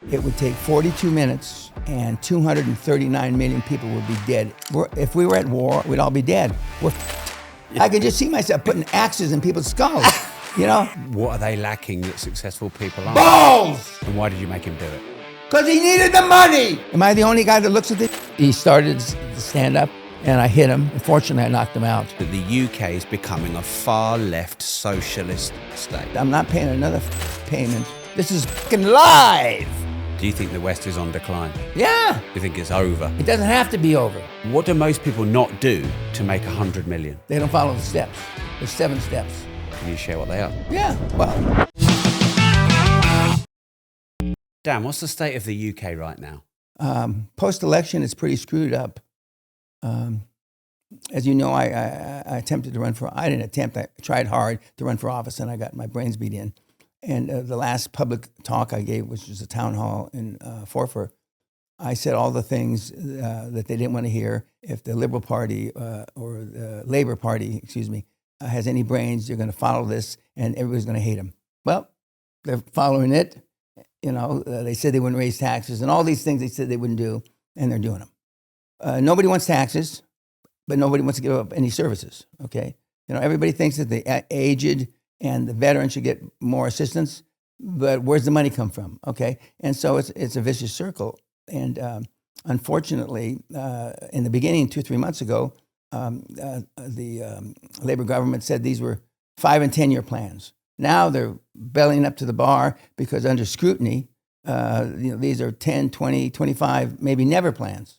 It would take 42 minutes and 239 million people would be dead. If we were at war, we'd all be dead. I can just see myself putting axes in people's skulls, you know? What are they lacking that successful people are? Balls! And why did you make him do it? Because he needed the money! Am I the only guy that looks at this? He started to stand up and I hit him. Unfortunately, I knocked him out. The UK is becoming a far left socialist state. I'm not paying another payment. This is fucking live! Do you think the West is on decline? Yeah! Do you think it's over? It doesn't have to be over. What do most people not do to make 100 million? They don't follow the steps. There's 7 steps. Can you share what they are? Yeah, well. Dan, what's the state of the UK right now? Post-election, it's pretty screwed up. As you know, I attempted to run for, I didn't attempt, I tried hard to run for office and I got my brains beat in. And the last public talk I gave, which was a town hall in Forfar, I said all the things that they didn't want to hear. If the Liberal Party or the Labour Party, has any brains, they're going to follow this and everybody's going to hate them. Well, they're following it. You know, they said they wouldn't raise taxes and all these things they said they wouldn't do, and they're doing them. Nobody wants taxes, but nobody wants to give up any services, okay? You know, everybody thinks that the aged and the veterans should get more assistance, but where's the money come from, okay? And so it's a vicious circle. And unfortunately, in the beginning, 2-3 months ago, the Labor government said these were 5 and 10 year plans. Now they're bellying up to the bar because under scrutiny, these are 10, 20, 25, maybe never plans.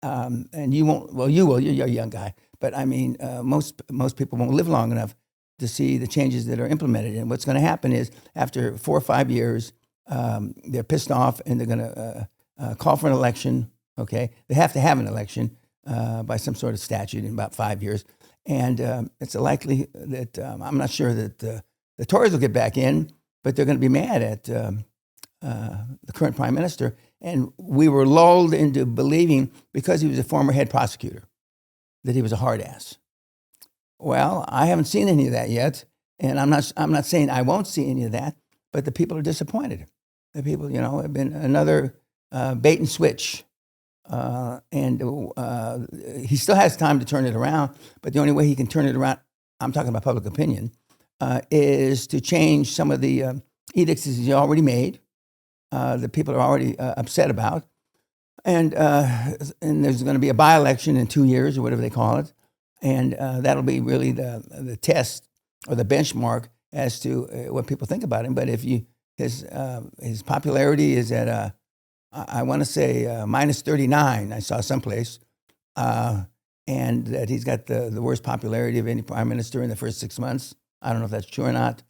And you won't, well, you will, you're a young guy, but I mean, most people won't live long enough to see the changes that are implemented. And what's going to happen is after 4 or 5 years, they're pissed off and they're going to call for an election, okay? They have to have an election by some sort of statute in about 5 years. And it's likely that, I'm not sure that the Tories will get back in, but they're going to be mad at the current prime minister. And we were lulled into believing, because he was a former head prosecutor, that he was a hard ass. Well, I haven't seen any of that yet, and I'm not saying I won't see any of that, but the people are disappointed. The people, have been another bait and switch. And he still has time to turn it around, but the only way he can turn it around, I'm talking about public opinion, is to change some of the edicts he's already made, that people are already upset about. And there's going to be a by-election in 2 years or whatever they call it. And that'll be really the test or the benchmark as to what people think about him. But if his popularity is at, I want to say minus 39, I saw someplace, and that he's got the worst popularity of any prime minister in the first 6 months. I don't know if that's true or not,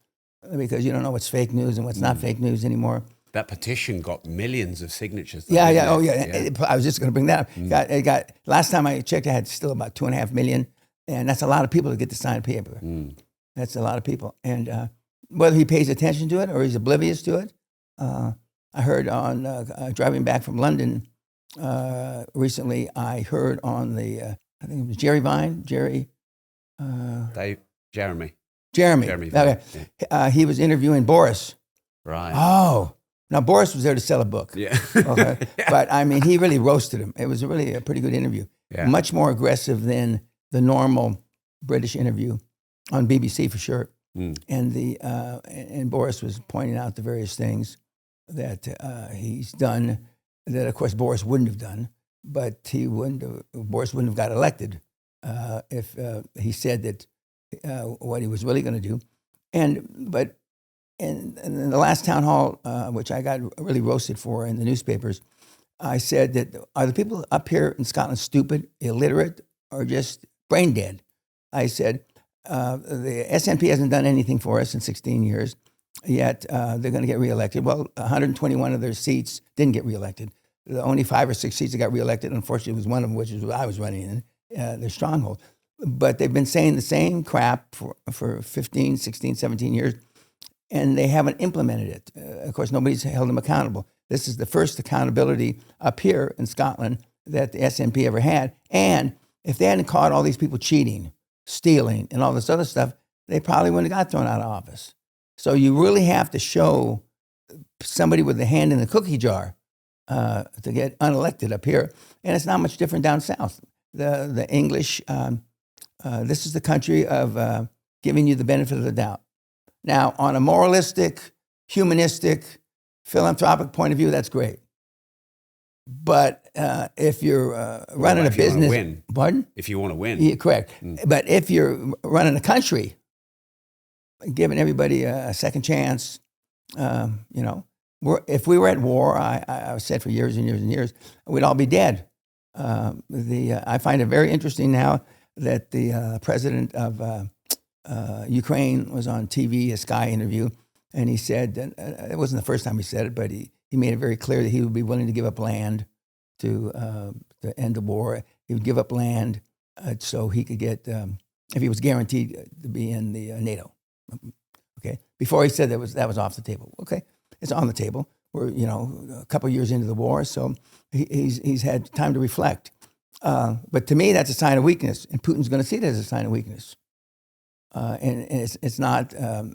because you don't know what's fake news and what's not fake news anymore. That petition got millions of signatures. Yeah. I was just going to bring that up. It got last time I checked, I had still about 2.5 million, and that's a lot of people to get to sign paper. That's a lot of people, and whether he pays attention to it or he's oblivious to it, I heard on driving back from London recently. I heard on the I think it was Jeremy. Okay, yeah. He was interviewing Boris. Right. Oh. Now, Boris was there to sell a book. Yeah. Okay. Yeah. But, I mean, he really roasted him. It was really a pretty good interview. Yeah. Much more aggressive than the normal British interview on BBC, for sure. And and Boris was pointing out the various things that he's done that, of course, Boris wouldn't have done. But Boris wouldn't have got elected if he said that what he was really going to do. And in the last town hall, which I got really roasted for in the newspapers, I said that, are the people up here in Scotland stupid, illiterate, or just brain dead? I said, the SNP hasn't done anything for us in 16 years, yet they're going to get reelected. Well, 121 of their seats didn't get reelected. The only 5 or 6 seats that got reelected, unfortunately, was one of them, which is what I was running in, their stronghold. But they've been saying the same crap for 15, 16, 17 years, and they haven't implemented it. Of course, nobody's held them accountable. This is the first accountability up here in Scotland that the SNP ever had. And if they hadn't caught all these people cheating, stealing, and all this other stuff, they probably wouldn't have got thrown out of office. So you really have to show somebody with a hand in the cookie jar to get unelected up here, and it's not much different down south. The English, this is the country of giving you the benefit of the doubt. Now, on a moralistic, humanistic, philanthropic point of view, that's great. But if you're running a business, pardon? If you want to win, yeah, correct. But if you're running a country, giving everybody a second chance, if we were at war, I've said for years and years and years, we'd all be dead. I find it very interesting now that the president of Ukraine was on TV, a Sky interview, and he said, it wasn't the first time he said it, but he made it very clear that he would be willing to give up land to end the war. He would give up land so he could get, if he was guaranteed to be in the NATO. Okay. Before he said that was off the table. Okay, it's on the table. We're a couple of years into the war, so he's had time to reflect. But to me, that's a sign of weakness, and Putin's going to see it as a sign of weakness. And it's not a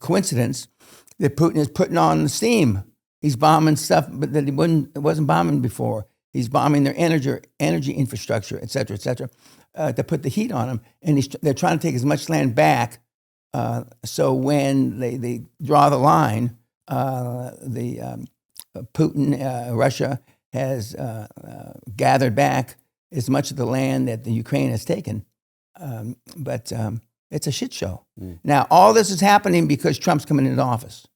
coincidence that Putin is putting on steam. He's bombing stuff, but that it wasn't bombing before. He's bombing their energy infrastructure, et cetera, to put the heat on them. And they're trying to take as much land back. So when they draw the line, Putin, Russia has gathered back as much of the land that the Ukraine has taken. But it's a shit show. Now, all this is happening because Trump's coming into office.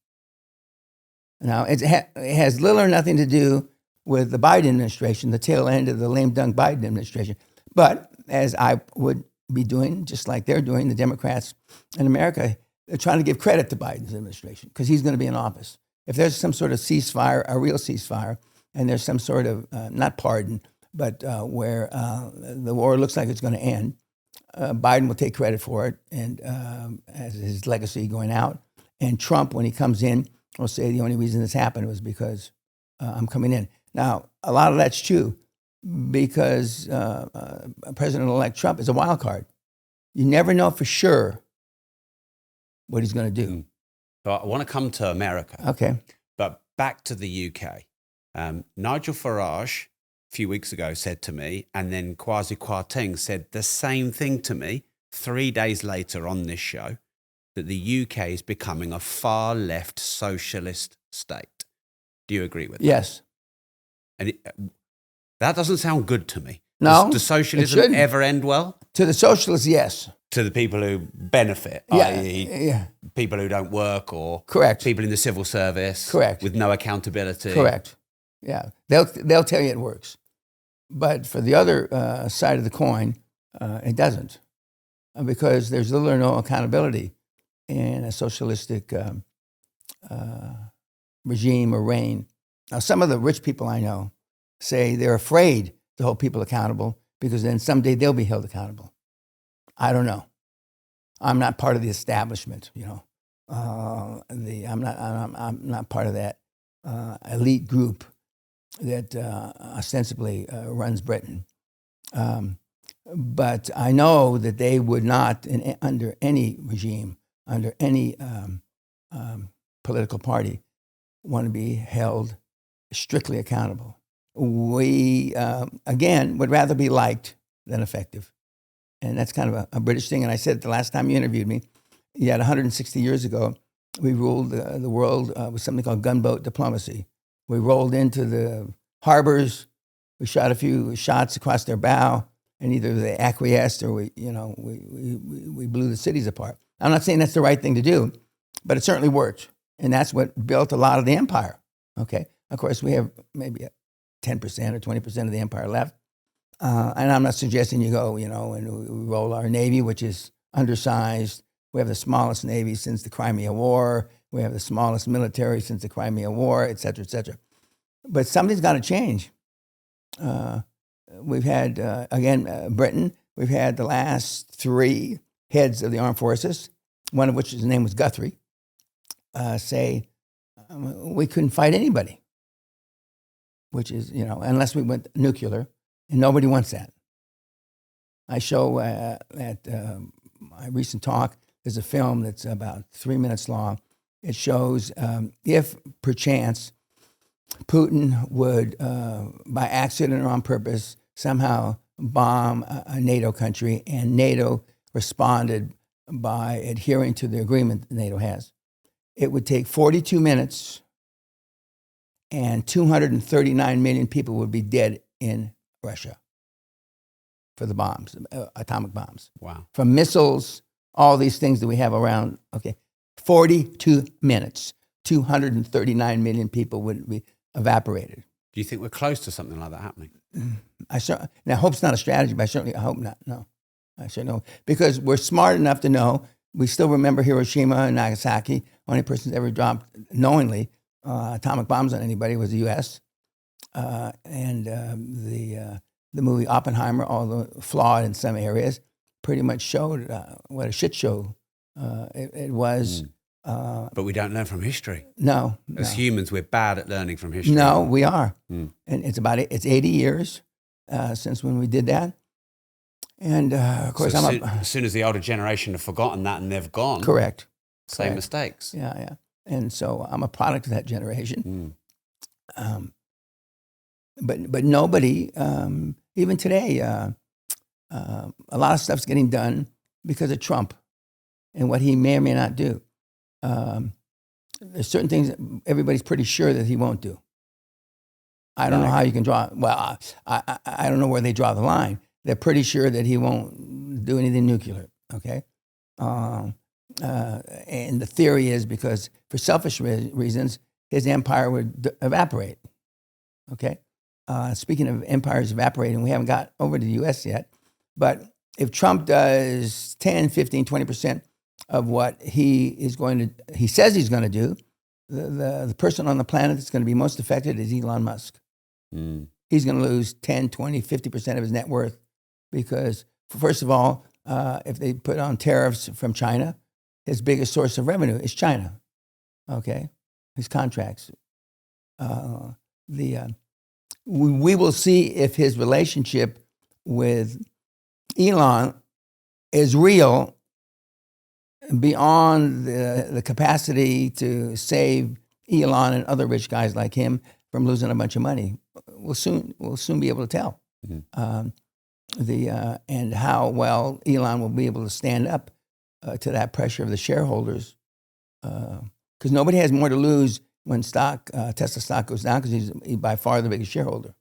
Now, it has little or nothing to do with the Biden administration, the tail end of the lame dunk Biden administration. But as I would be doing, just like they're doing, the Democrats in America, they're trying to give credit to Biden's administration because he's going to be in office. If there's some sort of ceasefire, a real ceasefire, and there's some sort of, not pardon, but where the war looks like it's going to end, Biden will take credit for it and as his legacy going out. And Trump, when he comes in, will say the only reason this happened was because I'm coming in. Now, a lot of that's true because President-elect Trump is a wild card. You never know for sure what he's going to do. But I want to come to America. Okay. But back to the UK. Nigel Farage, a few weeks ago, said to me, and then Kwasi Kwarteng said the same thing to me 3 days later on this show, that the UK is becoming a far left socialist state. Do you agree with that? Yes. And that doesn't sound good to me. No. Does socialism ever end well? To the socialists, yes. To the people who benefit, i.e. people who don't work or correct. People in the civil service correct. With no accountability. Correct. Yeah. They'll tell you it works. But for the other side of the coin, it doesn't. Because there's little or no accountability in a socialistic regime or reign. Now, some of the rich people I know say they're afraid to hold people accountable because then someday they'll be held accountable. I don't know. I'm not part of the establishment, I'm not part of that elite group that ostensibly runs Britain. But I know that they would not, under any regime, under any political party, want to be held strictly accountable. We, again, would rather be liked than effective. And that's kind of a British thing. And I said the last time you interviewed me, yet 160 years ago, we ruled the world with something called gunboat diplomacy. We rolled into the harbors, we shot a few shots across their bow, and either they acquiesced or we blew the cities apart. I'm not saying that's the right thing to do, but it certainly worked. And that's what built a lot of the empire. Okay. Of course, we have maybe 10% or 20% of the empire left. And I'm not suggesting you go, and we roll our Navy, which is undersized. We have the smallest Navy since the Crimea War. We have the smallest military since the Crimea War, et cetera, et cetera. But something's got to change. We've had, Britain. We've had the last 3 heads of the armed forces, one of which his name was Guthrie, say we couldn't fight anybody, which is, unless we went nuclear, and nobody wants that. I show at my recent talk, there's a film that's about 3 minutes long It shows if perchance Putin would, by accident or on purpose, somehow bomb a NATO country, and NATO responded by adhering to the agreement that NATO has, it would take 42 minutes and 239 million people would be dead in Russia for the bombs, atomic bombs. Wow. From missiles, all these things that we have around, 42 minutes, 239 million people would be evaporated. Do you think we're close to something like that happening? Now, hope's not a strategy, but I hope not. No, I sure know. Because we're smart enough to know, we still remember Hiroshima and Nagasaki. Only person that's ever dropped knowingly atomic bombs on anybody was the U.S. And the movie Oppenheimer, although flawed in some areas, pretty much showed what a shit show it was. But we don't learn from history. No. As humans, we're bad at learning from history. No, we are. And it's 80 years since when we did that. And of course, so as soon as the older generation have forgotten that and they've gone. Correct. Same mistakes. Yeah. And so I'm a product of that generation. But nobody, even today, a lot of stuff's getting done because of Trump and what he may or may not do. There's certain things that everybody's pretty sure that he won't do. I don't know how you can draw. Well, I don't know where they draw the line. They're pretty sure that he won't do anything nuclear. Okay, and the theory is because for selfish reasons, his empire would evaporate. Okay, speaking of empires evaporating, we haven't got over to the U.S. yet, but if Trump does 10, 15, 20% of what he says he's going to do, the person on the planet that's going to be most affected is Elon Musk. He's going to lose 10, 20, 50% of his net worth because, first of all, if they put on tariffs from China, his biggest source of revenue is China. Okay, his contracts. We will see if his relationship with Elon is real beyond the capacity to save Elon and other rich guys like him from losing a bunch of money. We'll soon be able to tell. And how well Elon will be able to stand up to that pressure of the shareholders, because nobody has more to lose when Tesla stock goes down, because he's by far the biggest shareholder.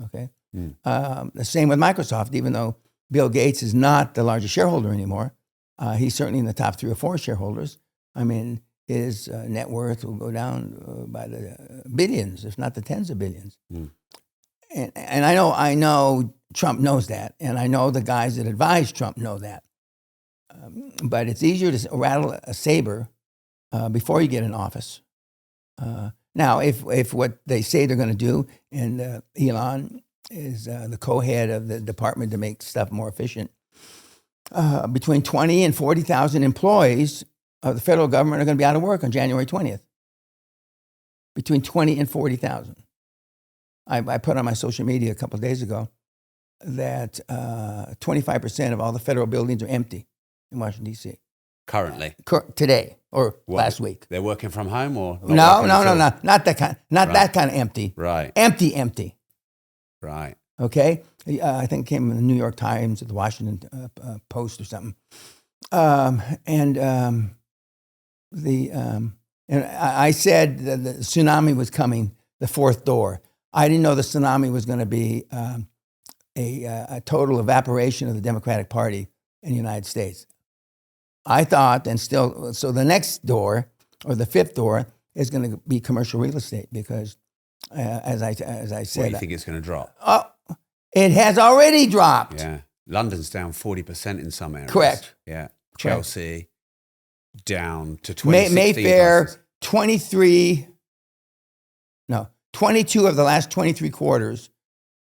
Okay, the same with Microsoft. Even though Bill Gates is not the largest shareholder anymore, he's certainly in the top 3 or 4 shareholders. I mean, his net worth will go down by the billions, if not the tens of billions. And I know Trump knows that, and I know the guys that advise Trump know that. But it's easier to rattle a saber before you get in office. Now, if what they say they're going to do, and Elon is the co-head of the department to make stuff more efficient, between 20 and 40,000 employees of the federal government are going to be out of work on January 20th. Between 20 and 40,000. I put on my social media a couple of days ago that 25% of all the federal buildings are empty in Washington, D.C. Currently? Today or last week. They're working from home or? No. Not that kind. That kind of empty. Right. Empty. Right. Okay? I think it came in the New York Times or the Washington Post or something. And I said that the tsunami was coming, the fourth door. I didn't know the tsunami was going to be a total evaporation of the Democratic Party in the United States. I thought, so the next door, or the fifth door, is going to be commercial real estate because, as I said... What do you think it's going to drop? Oh, it has already dropped. Yeah. London's down 40% in some areas. Correct. Yeah. Chelsea, down to 2016 Mayfair, prices. 22 of the last 23 quarters,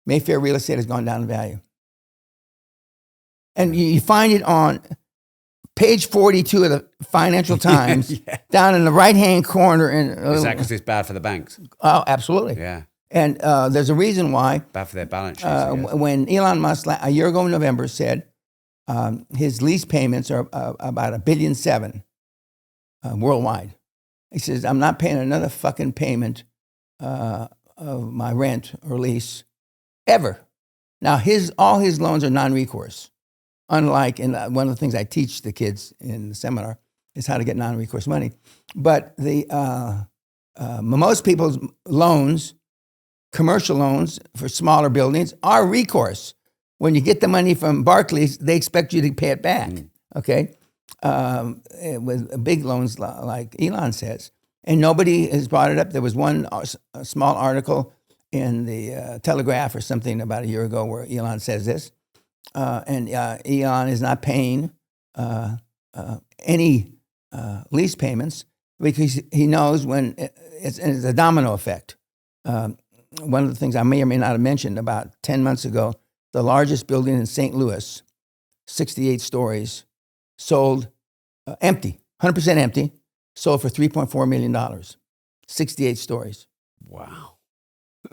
Mayfair real estate has gone down in value. And you find it on page 42 of the Financial Times, down in the right-hand corner. Is that because it's bad for the banks? Oh, absolutely. Yeah. And there's a reason why. Bad for their balance sheets. When Elon Musk, a year ago in November, said his lease payments are about $1.7 billion worldwide. He says, I'm not paying another fucking payment of my rent or lease ever. Now, all his loans are non-recourse. Unlike, and one of the things I teach the kids in the seminar is how to get non-recourse money. But most people's loans, commercial loans for smaller buildings, are recourse. When you get the money from Barclays, they expect you to pay it back. Okay, with big loans like Elon says, and nobody has brought it up. There was one small article in the Telegraph or something about a year ago where Elon says this, and Elon is not paying any lease payments because he knows when it's a domino effect. One of the things I may or may not have mentioned about 10 months ago, the largest building in St. Louis, 68 stories, sold empty, 100% empty, sold for $3.4 million, 68 stories. Wow.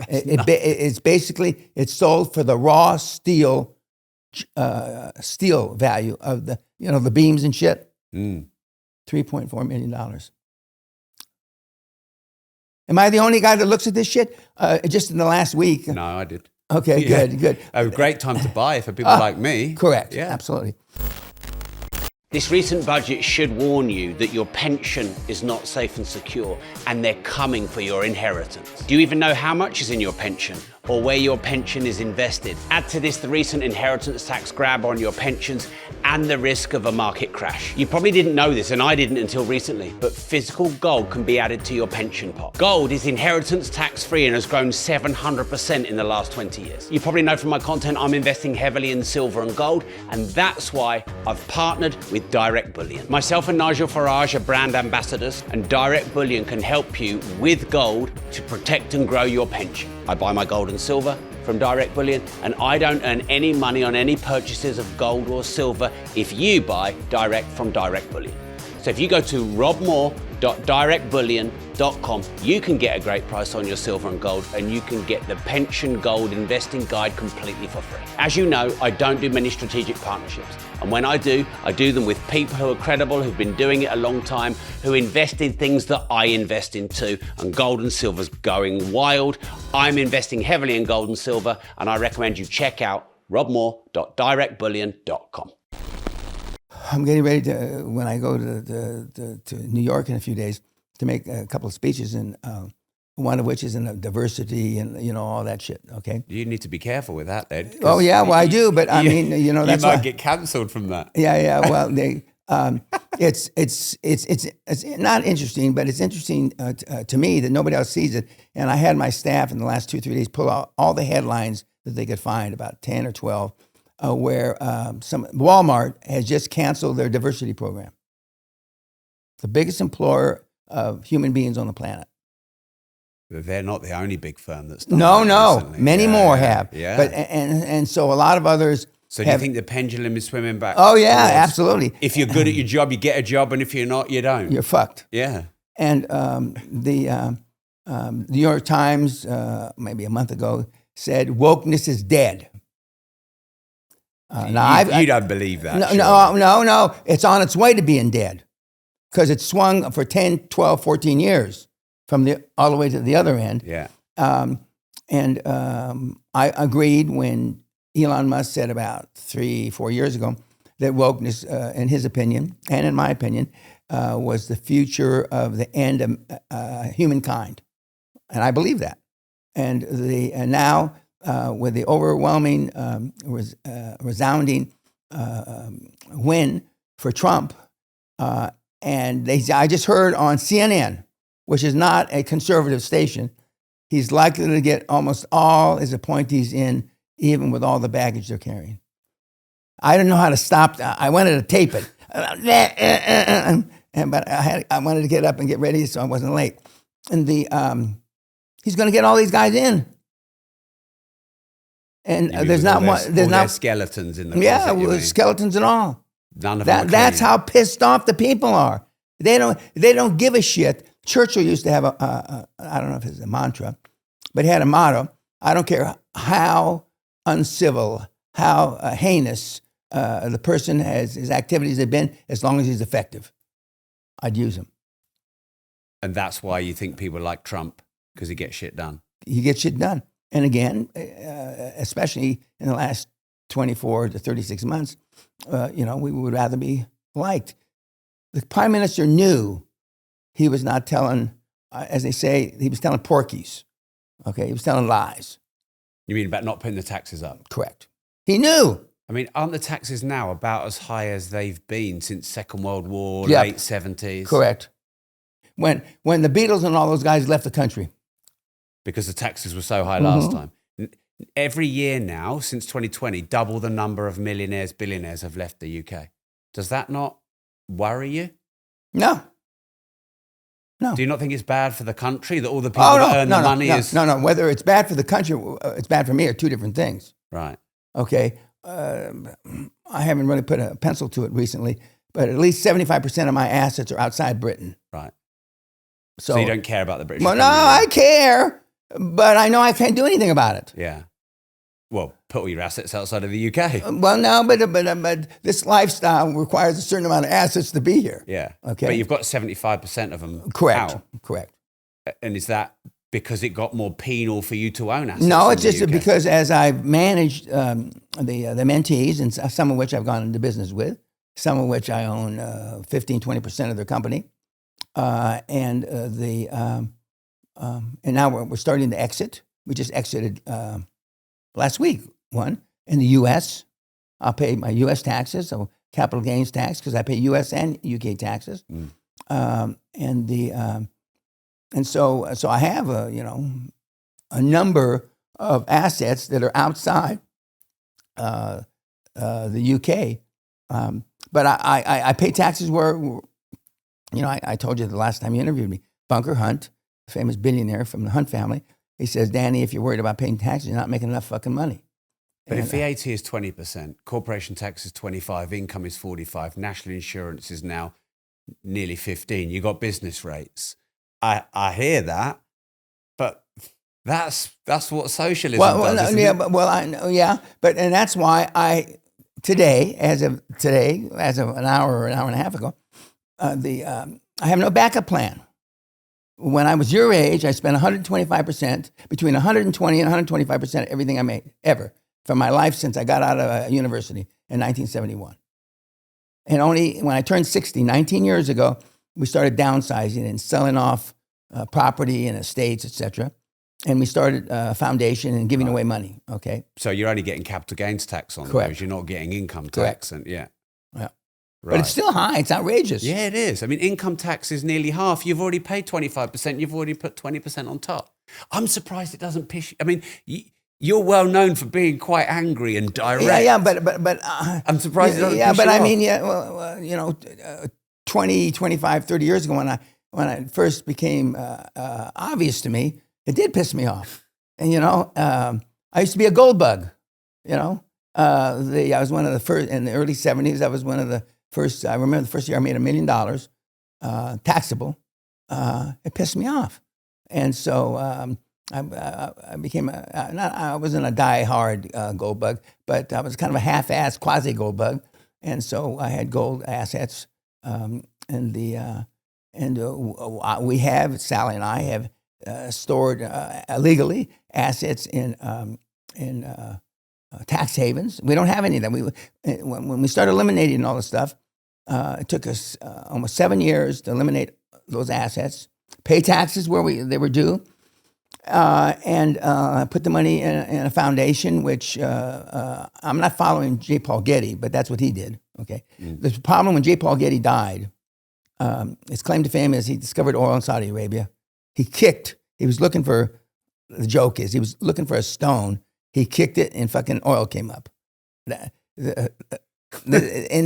It's basically, it's sold for the raw steel value of the beams and shit. $3.4 million. Am I the only guy that looks at this shit? Just in the last week. No, I did. Okay, good. A great time to buy for people like me. Correct. Yeah. Absolutely. This recent budget should warn you that your pension is not safe and secure, and they're coming for your inheritance. Do you even know how much is in your pension or where your pension is invested? Add to this the recent inheritance tax grab on your pensions and the risk of a market crash. You probably didn't know this, and I didn't until recently, but physical gold can be added to your pension pot. Gold is inheritance tax free and has grown 700% in the last 20 years. You probably know from my content I'm investing heavily in silver and gold, and that's why I've partnered with Direct Bullion. Myself and Nigel Farage are brand ambassadors, and Direct Bullion can help you with gold to protect and grow your pension. I buy my gold and silver from Direct Bullion, and I don't earn any money on any purchases of gold or silver if you buy direct from Direct Bullion. So if you go to robmore.directbullion.com, you can get a great price on your silver and gold, and you can get the pension gold investing guide completely for free. As you know, I don't do many strategic partnerships. And when I do them with people who are credible, who've been doing it a long time, who invest in things that I invest in too. And gold and silver's going wild. I'm investing heavily in gold and silver, and I recommend you check out robmore.directbullion.com. I'm getting ready to, when I go to New York in a few days, to make a couple of speeches, and one of which is in diversity and all that shit. Okay. You need to be careful with that, then. Oh yeah, well I do, but I mean, that's you might get cancelled from that. Yeah. Well, it's not interesting, but it's interesting to me that nobody else sees it. And I had my staff in the last 2-3 days pull out all the headlines that they could find, about 10 or 12, where Walmart has just canceled their diversity program. The biggest employer of human beings on the planet. They're not the only big firm that's done No, recently. many more have. Yeah. But and so a lot of others. So do you think the pendulum is swimming back? Oh yeah, absolutely. If you're good at your job, you get a job, and if you're not, you don't. You're fucked. Yeah. And the New York Times, maybe a month ago, said wokeness is dead. You don't believe that? No. It's on its way to being dead because it swung for 10, 12, 14 years from all the way to the other end. Yeah. And I agreed when Elon Musk said about 3-4 years ago that wokeness, in his opinion and in my opinion, was the future of the end of humankind. And I believe that. And now with the overwhelming, resounding win for Trump, and I just heard on CNN, which is not a conservative station, he's likely to get almost all his appointees in, even with all the baggage they're carrying. I didn't know how to stop that. I wanted to tape it, but I wanted to get up and get ready so I wasn't late. And he's going to get all these guys in. And there's not one. There's not skeletons in the closet. Yeah, skeletons and all. None of them. That's how pissed off the people are. They don't give a shit. Churchill used to have I don't know if it's a mantra, but he had a motto: I don't care how uncivil, how heinous the person his activities have been, as long as he's effective, I'd use him. And that's why you think people like Trump, because he gets shit done. He gets shit done. And again, especially in the last 24 to 36 months, we would rather be liked. The prime minister knew he was not telling, as they say, he was telling porkies. Okay, he was telling lies. You mean about not putting the taxes up? Correct. He knew. I mean, aren't the taxes now about as high as they've been since Second World War, Yep. late 70s? Correct. When the Beatles and all those guys left the country. Because the taxes were so high last time. Every year now, since 2020, double the number of millionaires, billionaires have left the UK. Does that not worry you? No. No. Do you not think it's bad for the country that all the people that earn the money is... No. Whether it's bad for the country, it's bad for me are two different things. Right. Okay. I haven't really put a pencil to it recently, but at least 75% of my assets are outside Britain. Right. So you don't care about the British Well, no, economy? I care, but I know I can't do anything about it. Yeah. Well, put all your assets outside of the UK. Well, no, but this lifestyle requires a certain amount of assets to be here. Yeah. Okay. But you've got 75% of them Correct. out. Correct. And is that because it got more penal for you to own assets? No, in it's the just UK? because as I've managed the mentees, and some of which I've gone into business with, some of which I own 15, 20% of their company, and now we're starting to exit. We just exited last week, one in the U.S. I'll pay my U.S. taxes, so capital gains tax, because I pay U.S. and U.K. taxes, and so I have a number of assets that are outside the U.K. But I pay taxes where I told you the last time you interviewed me, Bunker Hunt, a famous billionaire from the Hunt family. He says, Danny, if you're worried about paying taxes, you're not making enough fucking money. But if VAT is 20%, corporation tax is 25%, income is 45%, national insurance is now nearly 15%, you got business rates. I hear that, but that's what socialism does. And that's why today, as of an hour or an hour and a half ago, I have no backup plan. When I was your age, I spent 125%, between 120 and 125% of everything I made, ever, for my life since I got out of university in 1971. And only when I turned 60, 19 years ago, we started downsizing and selling off property and estates, etc. And we started a foundation and giving away money, okay? So you're only getting capital gains tax on Correct. those. You're not getting income Correct. tax. And yeah. Right. But it's still high. It's outrageous. Yeah, it is. I mean, income tax is nearly half. You've already paid 25%. You've already put 20% on top. I'm surprised it doesn't piss you. I mean, you're well known for being quite angry and direct. Yeah, but I'm surprised it doesn't piss but you I off. mean, 20, 25, 30 years ago when I first became obvious to me, it did piss me off. And, I used to be a gold bug, I was one of the first, in the early 70s, I was one of the first, I remember the first year I made $1 million, taxable. It pissed me off. And so I became, I wasn't a die-hard gold bug, but I was kind of a half-assed quasi-gold bug. And so I had gold assets. We have, Sally and I have stored illegally assets in tax havens. We don't have any of them. When we started eliminating all this stuff, it took us almost 7 years to eliminate those assets, pay taxes where they were due, and put the money in a foundation, which I'm not following J. Paul Getty, but that's what he did. Okay. The problem when J. Paul Getty died, his claim to fame is he discovered oil in Saudi Arabia. He was looking for, the joke is, he was looking for a stone. He kicked it and fucking oil came up. And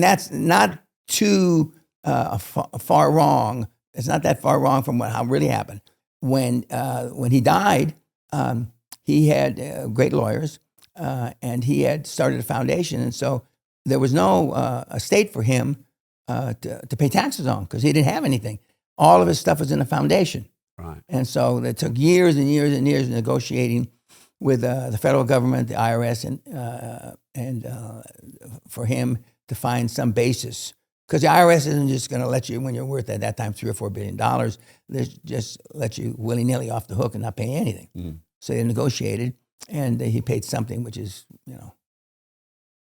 that's not too far wrong. It's not that far wrong from how really happened. When he died, he had great lawyers, and he had started a foundation. And so there was no estate for him to pay taxes on because he didn't have anything. All of his stuff was in a foundation. Right. And so it took years and years and years of negotiating with the federal government, the IRS, and for him to find some basis Because the IRS isn't just going to let you, when you're worth at that time $3 or $4 billion, they just let you willy-nilly off the hook and not pay anything. Mm. So they negotiated, and he paid something which is,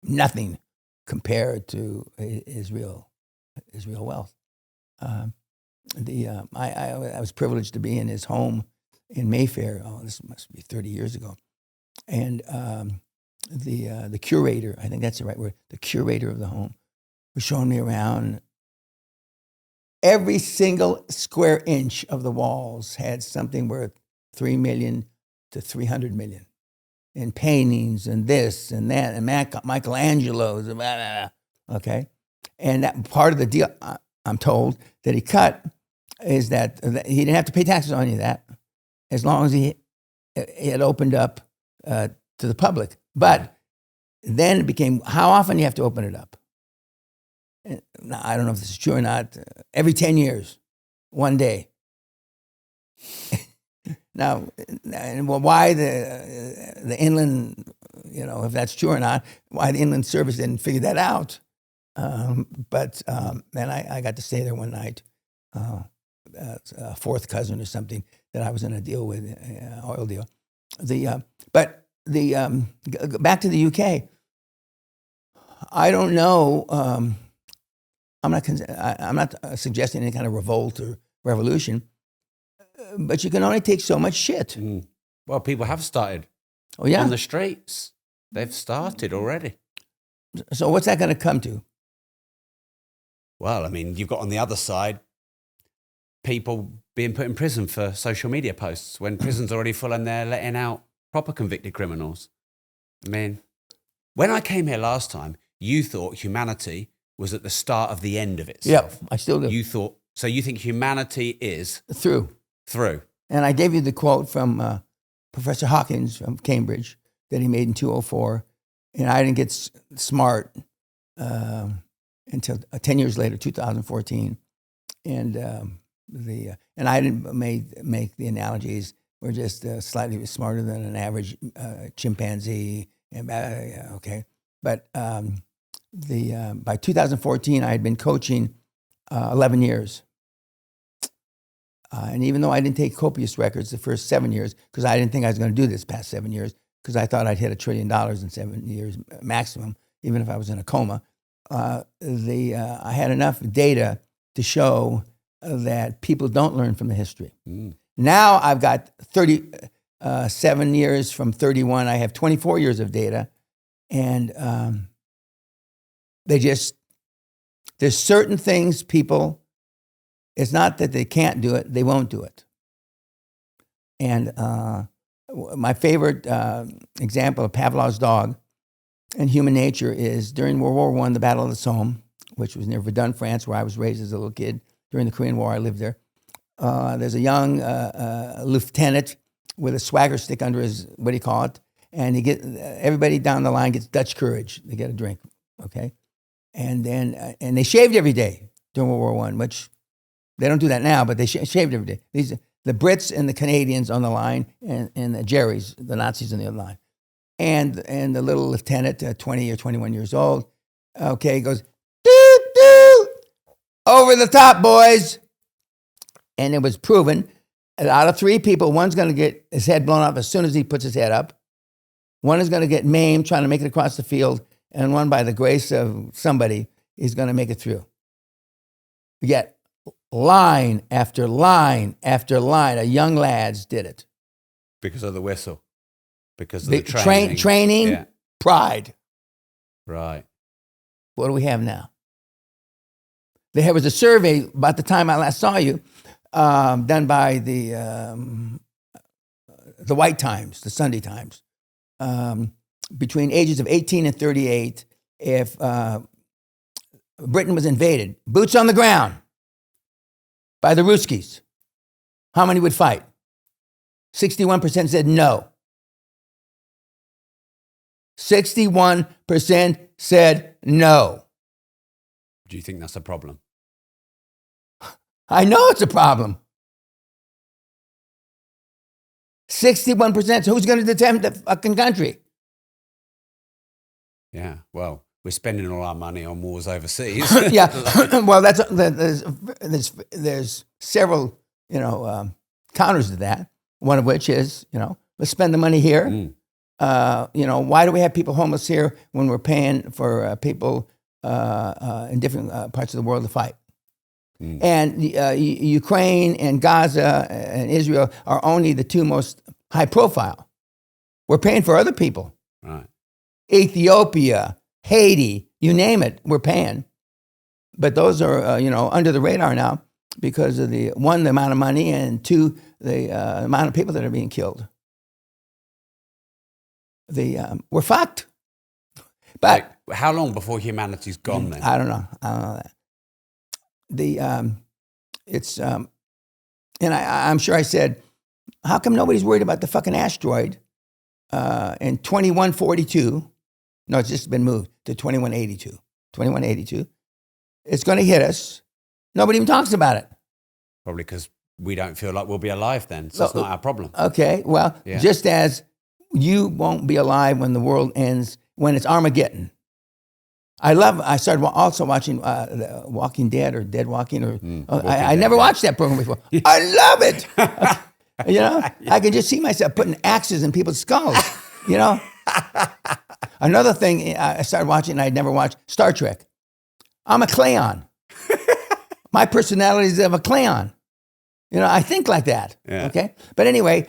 nothing compared to his real wealth. I was privileged to be in his home in Mayfair. Oh, this must be 30 years ago. And the curator, I think that's the right word, the curator of the home, was showing me around. Every single square inch of the walls had something worth $3 million to $300 million in paintings and this and that and Michelangelo's and blah, blah, blah. Okay, and that part of the deal, I'm told, that he cut is that he didn't have to pay taxes on any of that as long as he had opened up to the public. But then it became, how often do you have to open it up? Now, I don't know if this is true or not. Every 10 years, one day. Now, why the inland, if that's true or not, why the inland service didn't figure that out. But then I got to stay there one night, a fourth cousin or something that I was in a deal with, oil deal. Back to the UK. I don't know. I'm not suggesting any kind of revolt or revolution, but you can only take so much shit. Mm. Well, people have started. Oh yeah, on the streets. They've started already. So what's that going to come to? Well, I mean, you've got on the other side people being put in prison for social media posts when prison's already full and they're letting out proper convicted criminals. I mean, when I came here last time, you thought humanity was at the start of the end of itself. Yeah, I still do. You think humanity is through. And I gave you the quote from Professor Hawkins from Cambridge that he made in 2004, and I didn't get smart until 10 years later, 2014, and I didn't make the analogies. We're just slightly smarter than an average chimpanzee, and okay, but by 2014, I had been coaching 11 years. And even though I didn't take copious records the first 7 years, because I didn't think I was going to do this past 7 years, because I thought I'd hit $1 trillion in 7 years maximum, even if I was in a coma, I had enough data to show that people don't learn from the history. Mm. Now I've got 37 years from 31. I have 24 years of data, and there's certain things people, it's not that they can't do it, they won't do it. And my favorite example of Pavlov's dog and human nature is during World War I, the Battle of the Somme, which was near Verdun, France, where I was raised as a little kid. During the Korean War, I lived there. There's a young lieutenant with a swagger stick under his, what do you call it? And everybody down the line gets Dutch courage. They get a drink, okay? And then and they shaved every day during World War I, which they don't do that now, but they shaved every day. The Brits and the Canadians on the line, and the Jerrys, the Nazis on the other line. And the little lieutenant, 20 or 21 years old, okay, goes, doot, doot, over the top, boys. And it was proven that out of 3 people, one's going to get his head blown off as soon as he puts his head up. One is going to get maimed trying to make it across the field, and one, by the grace of somebody, is going to make it through. Yet, line after line after line of young lads did it. Because of the whistle. Because of the training. Training, yeah. Pride. Right. What do we have now? There was a survey about the time I last saw you, done by the White Times, the Sunday Times, between ages of 18 and 38, if Britain was invaded, boots on the ground, by the Ruskies, how many would fight? 61% said no. 61% said no. Do you think that's a problem? I know it's a problem. 61%. So who's going to defend the fucking country? Yeah, well, we're spending all our money on wars overseas. Yeah. Well, there's several, counters to that. One of which is, let's spend the money here. Why do we have people homeless here when we're paying for people in different parts of the world to fight? And Ukraine and Gaza and Israel are only the two most high profile. We're paying for other people. Right. Ethiopia, Haiti, you name it, we're paying. But those are, under the radar now because of the amount of money, and two, the amount of people that are being killed. We're fucked. But how long before humanity's gone then? I don't know that. And I'm sure I said, how come nobody's worried about the fucking asteroid in 2142? No, it's just been moved to 2182. 2182. It's going to hit us. Nobody even talks about it. Probably because we don't feel like we'll be alive then, so it's not our problem. Okay, well, just as you won't be alive when the world ends, when it's Armageddon. I started also watching Walking Dead or Dead Walking. I never watched that program before. I love it. I can just see myself putting axes in people's skulls, Another thing I started watching, I'd never watched, Star Trek. I'm a Klingon. My personality is of a Klingon. I think like that, okay? But anyway,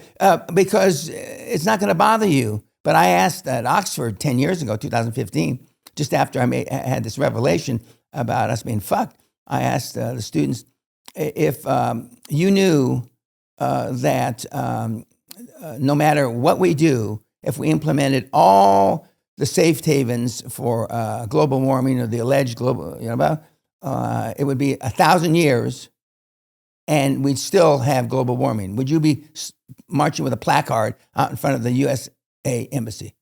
because it's not going to bother you. But I asked at Oxford 10 years ago, 2015, just after I had this revelation about us being fucked, I asked the students if you knew that no matter what we do, if we implemented all the safe havens for global warming or the alleged global, it would be 1,000 years and we'd still have global warming. Would you be marching with a placard out in front of the USA embassy?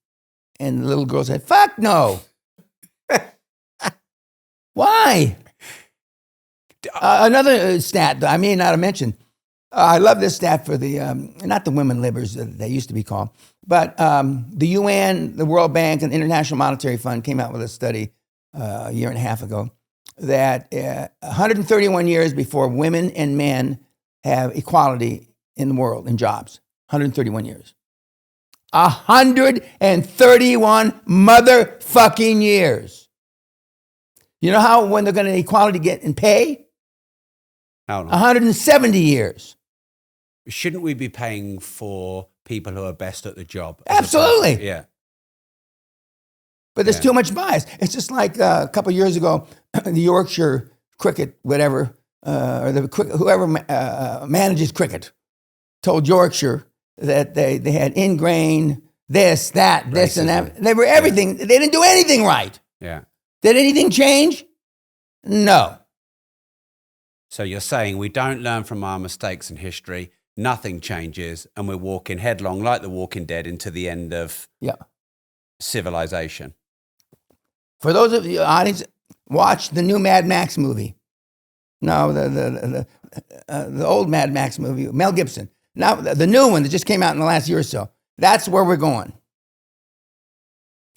And the little girl said, fuck no. Why? Another stat that I may not have mentioned. I love this stat for the, not the women libbers that they used to be called, but the UN, the World Bank, and the International Monetary Fund came out with a study a year and a half ago that 131 years before women and men have equality in the world, in jobs. 131 years. 131 motherfucking years. You know how when they're going to equality get in pay? How long? 170 years. Shouldn't we be paying for people who are best at the job? Absolutely. Yeah. But there's too much bias. It's just like a couple of years ago, the Yorkshire cricket, whatever, or whoever manages cricket, told Yorkshire that they had ingrained this, that, this, and that. They were everything. They didn't do anything right. Yeah. Did anything change? No. So you're saying we don't learn from our mistakes in history, nothing changes, and we're walking headlong like the Walking Dead into the end of civilization. For those of you audience, watch the new Mad Max movie. No, the old Mad Max movie, Mel Gibson. Now the new one that just came out in the last year or so. That's where we're going.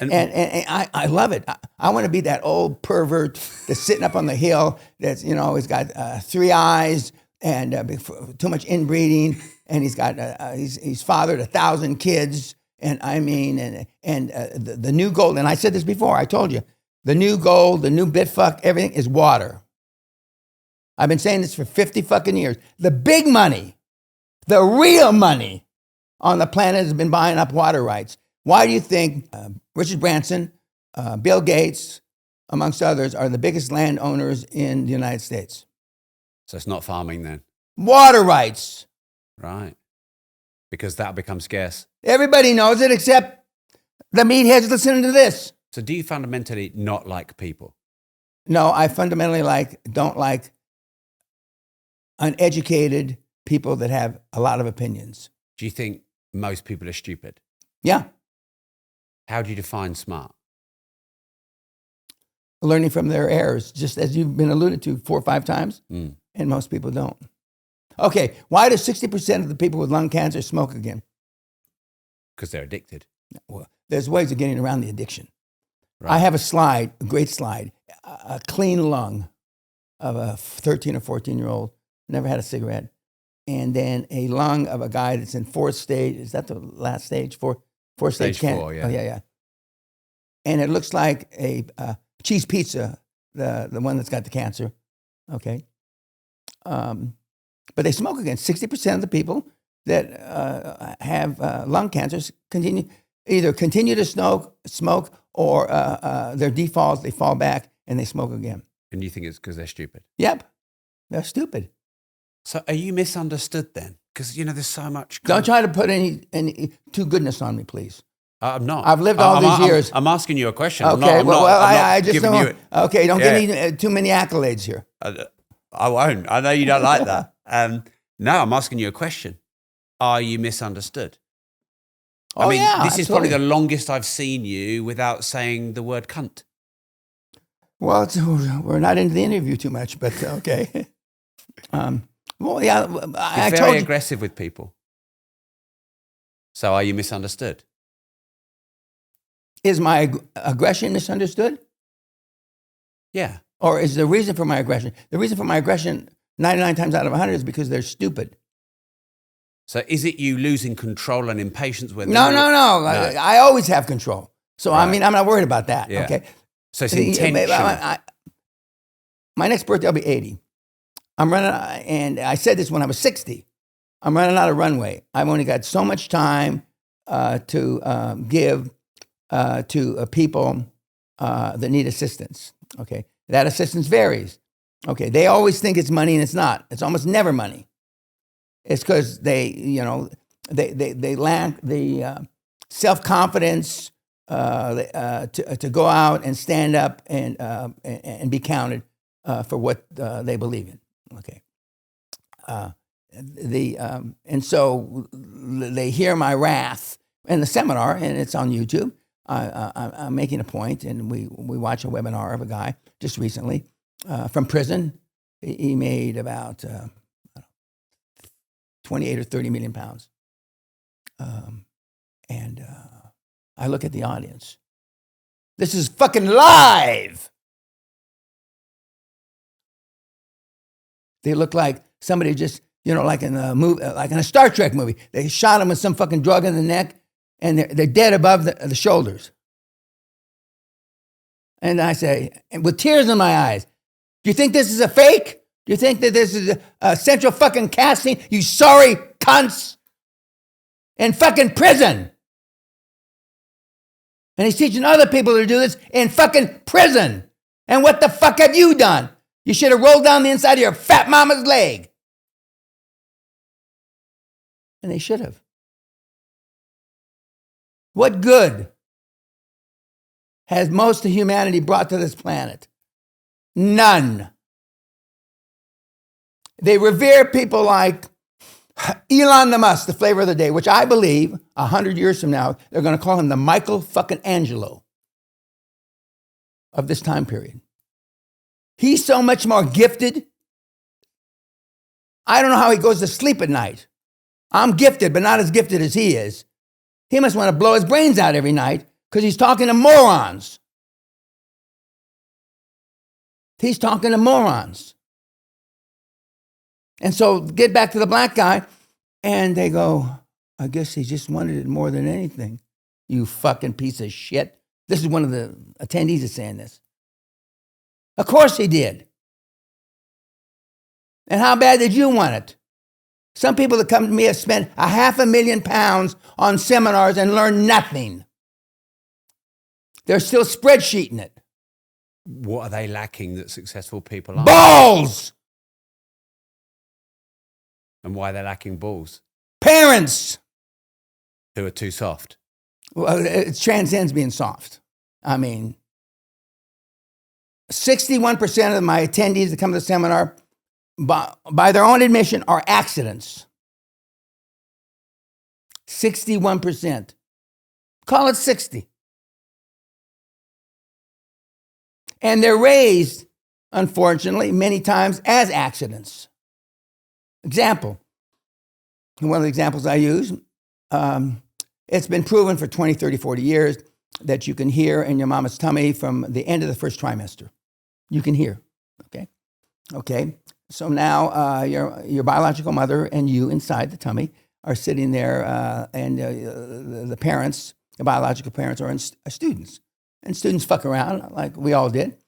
And I love it. I want to be that old pervert that's sitting up on the hill that's, he's got 3 eyes and too much inbreeding, and he's got he's fathered 1,000 kids, and the new gold. And I said this before. I told you, the new gold, the new bitfuck, everything is water. I've been saying this for 50 fucking years. The big money, the real money on the planet has been buying up water rights. Why do you think Richard Branson, Bill Gates, amongst others, are the biggest landowners in the United States? So it's not farming then? Water rights. Right. Because that becomes scarce. Everybody knows it except the meatheads listening to this. So do you fundamentally not like people? No, I fundamentally don't like uneducated people that have a lot of opinions. Do you think most people are stupid? Yeah. How do you define smart? Learning from their errors, just as you've been alluded to 4 or 5 times, and most people don't. Okay, why do 60% of the people with lung cancer smoke again? Because they're addicted. Well, there's ways of getting around the addiction. Right. I have a great slide, a clean lung of a 13 or 14-year-old, never had a cigarette. And then a lung of a guy that's in fourth stage. Is that the last stage? Fourth stage Stage cancer. 4, yeah. Oh, yeah. And it looks like a cheese pizza, the one that's got the cancer. Okay. But they smoke again. 60% of the people that have lung cancers continue to smoke or their defaults, they fall back and they smoke again. And you think it's because they're stupid? Yep. They're stupid. So are you misunderstood then? Because, there's so much. Don't try to put any too goodness on me, please. I'm not. I've lived all these years. I'm asking you a question. Okay, I just giving don't. Okay, don't Yeah. give me too many accolades here. I won't. I know you don't like that. No, I'm asking you a question. Are you misunderstood? Oh, yeah, this is probably absolutely. the longest I've seen you without saying the word cunt. Well, we're not into the interview too much, but okay. Well, yeah, I You're told very you. aggressive with people. So are you misunderstood? Is my aggression misunderstood? Yeah. Or is the reason for my aggression? The reason for my aggression 99 times out of 100 is because they're stupid. So is it you losing control and impatience with them? No. I always have control. So, Right. I mean, I'm not worried about that, Yeah. okay? So it's intentional. My next birthday, I'll be 80. I'm running, and I said this when I was 60. I'm running out of runway. I've only got so much time to give to people that need assistance, okay? That assistance varies, okay? They always think it's money, and it's not. It's almost never money. It's because they lack the self-confidence to go out and stand up and be counted for what they believe in. Okay. And so they hear my wrath in the seminar, and it's on YouTube. I'm making a point, and we watch a webinar of a guy just recently from prison. He made about 28 or 30 million pounds. And I look at the audience. This is fucking live. They look like somebody just, like in a movie, like in a Star Trek movie. They shot him with some fucking drug in the neck, and they're dead above the shoulders. And I say, and with tears in my eyes, do you think this is a fake? Do you think that this is a central fucking casting? You sorry cunts in fucking prison. And he's teaching other people to do this in fucking prison. And what the fuck have you done? You should have rolled down the inside of your fat mama's leg. And they should have. What good has most of humanity brought to this planet? None. They revere people like Elon Musk, the flavor of the day, which I believe 100 years from now, they're going to call him the Michael fucking Angelo of this time period. He's so much more gifted. I don't know how he goes to sleep at night. I'm gifted, but not as gifted as he is. He must want to blow his brains out every night because he's talking to morons. He's talking to morons. And so get back to the black guy, and they go, I guess he just wanted it more than anything. You fucking piece of shit. This is one of the attendees is saying this. Of course he did. And how bad did you want it? Some people that come to me have spent £500,000 on seminars and learned nothing. They're still spreadsheeting it. What are they lacking that successful people are? Balls! And why they're lacking balls? Parents! Who are too soft. Well, it transcends being soft. I mean, 61% of my attendees that come to the seminar, by their own admission, are accidents. 61%. Call it 60. And they're raised, unfortunately, many times as accidents. Example. One of the examples I use, it's been proven for 20, 30, 40 years that you can hear in your mama's tummy from the end of the first trimester. You can hear, okay? So now your biological mother and you inside the tummy are sitting there, and the parents, the biological parents, are students. And students fuck around like we all did.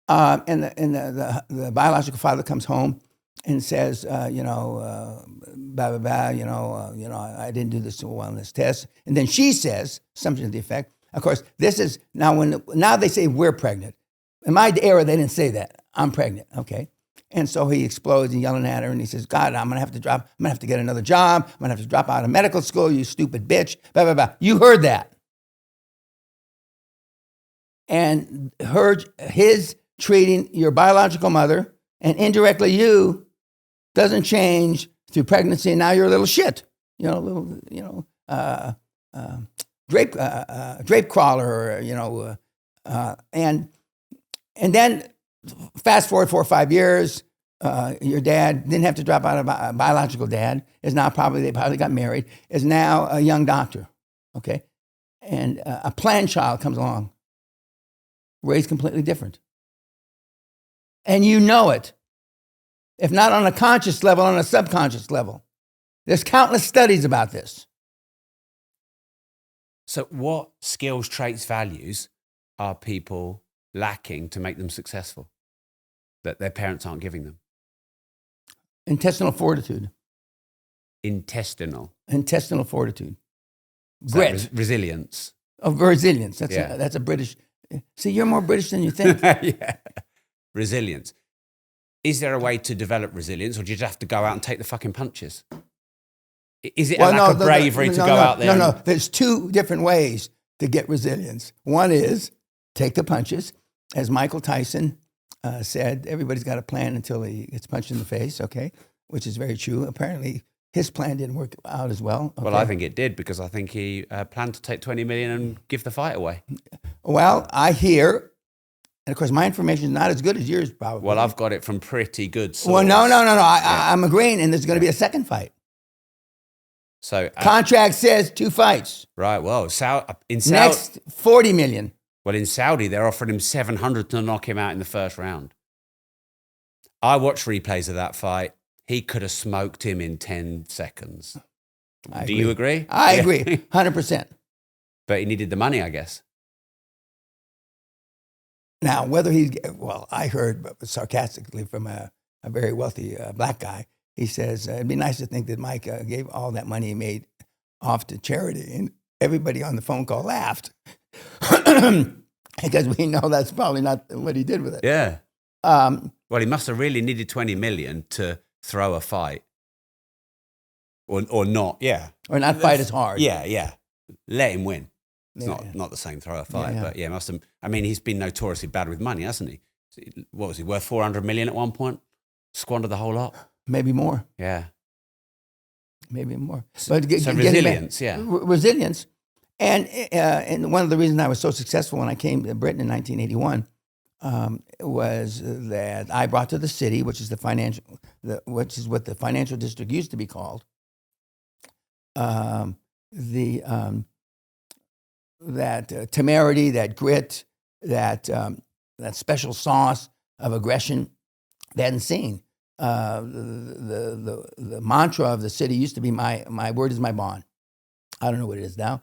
And the biological father comes home and says, blah, blah, blah, I didn't do this so well in this test. And then she says something to the effect. Of course, this is now they say we're pregnant. In my era, they didn't say that. I'm pregnant, okay? And so he explodes and yelling at her, and he says, God, I'm gonna have to get another job. I'm gonna have to drop out of medical school, you stupid bitch, blah, blah, blah. You heard that. And his treating your biological mother and indirectly you doesn't change through pregnancy, and now you're a little shit, drape crawler, and then fast forward 4 or 5 years, your dad didn't have to drop out of a biological dad, they probably got married, is now a young doctor, okay? And a planned child comes along, raised completely different. And you know it. If not on a conscious level, on a subconscious level. There's countless studies about this. So what skills, traits, values are people lacking to make them successful that their parents aren't giving them? Intestinal fortitude. Intestinal fortitude. Grit. Resilience. Oh, resilience. That's a British. See, you're more British than you think. Yeah. Resilience. Is there a way to develop resilience, or do you just have to go out and take the fucking punches? Is it a lack of bravery to go out there? No. There's two different ways to get resilience. One is take the punches. As Michael Tyson said, everybody's got a plan until he gets punched in the face, okay? Which is very true. Apparently, his plan didn't work out as well. Okay? Well, I think it did, because I think he planned to take 20 million and give the fight away. Well, I hear, and of course, my information is not as good as yours, probably. Well, I've got it from pretty good sources. Well, no. I'm agreeing, and there's going to be a second fight. So contract says 2 fights. Right. Well, next 40 million. Well, in Saudi, they're offering him 700 to knock him out in the first round. I watched replays of that fight. He could have smoked him in 10 seconds. Do you agree? I agree, 100%. But he needed the money, I guess. Now, I heard sarcastically from a very wealthy black guy. He says, it'd be nice to think that Mike gave all that money he made off to charity. And everybody on the phone call laughed. Because we know that's probably not what he did with it. Yeah. Well, he must have really needed 20 million to throw a fight. Or not, yeah. Or not fight as hard. Yeah. Let him win. It's not the same throw a fight, but must have. I mean, he's been notoriously bad with money, hasn't he? What was he, worth 400 million at one point? Squandered the whole lot? Maybe more. Yeah. Maybe more. But resilience, resilience. And one of the reasons I was so successful when I came to Britain in 1981 was that I brought to the city, which is what the financial district used to be called, that temerity, that grit, that special sauce of aggression they hadn't seen. The mantra of the city used to be my word is my bond. I don't know what it is now.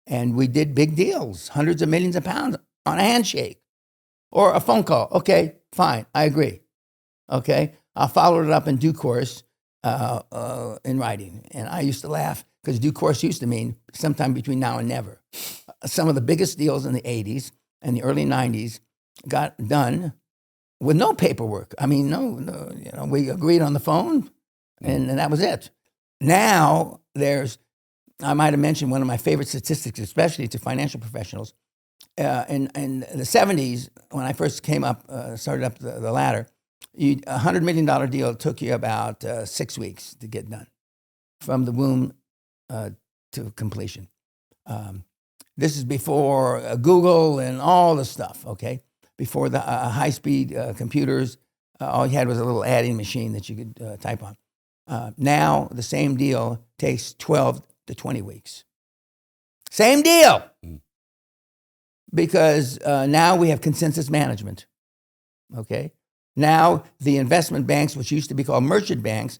And we did big deals, hundreds of millions of pounds on a handshake or a phone call. Okay, fine, I agree. Okay, I followed it up in due course in writing. And I used to laugh because due course used to mean sometime between now and never. Some of the biggest deals in the 80s and the early 90s got done with no paperwork. I mean, no, we agreed on the phone and that was it. Now I might have mentioned one of my favorite statistics, especially to financial professionals. In the 70s, when I first came up, started up the ladder, a $100 million deal took you about 6 weeks to get done, from the womb to completion. This is before Google and all the stuff, okay? Before the high-speed computers, all you had was a little adding machine that you could type on. Now, the same deal takes 12 to 20 weeks. Same deal. because now we have consensus management. Okay, now the investment banks, which used to be called merchant banks,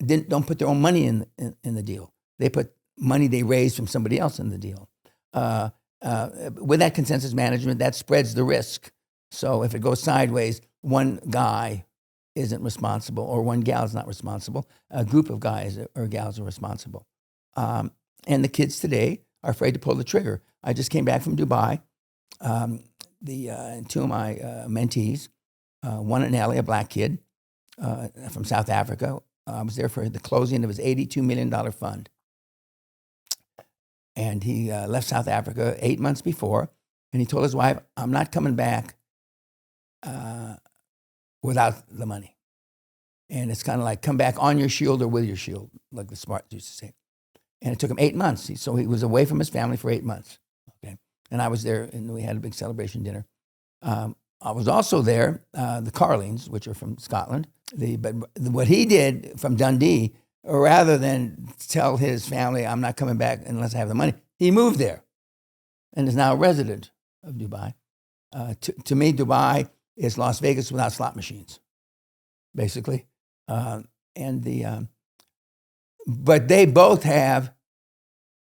don't put their own money in the deal. They put money they raised from somebody else in the deal. With that consensus management, that spreads the risk. So if it goes sideways, one guy isn't responsible, or one gal is not responsible. A group of guys or gals are responsible. And the kids today are afraid to pull the trigger. I just came back from Dubai. Two of my mentees, one in LA, a black kid from South Africa. I was there for the closing of his $82 million fund. And he left South Africa 8 months before, and he told his wife, I'm not coming back without the money. And it's kind of like, come back on your shield or with your shield, like the Spartans used to say. And it took him 8 months. So he was away from his family for 8 months. Okay, and I was there, and we had a big celebration dinner. I was also there, the Carlings, which are from Scotland. But what he did from Dundee, rather than tell his family, I'm not coming back unless I have the money, he moved there and is now a resident of Dubai. To me, Dubai is Las Vegas without slot machines, basically. But they both have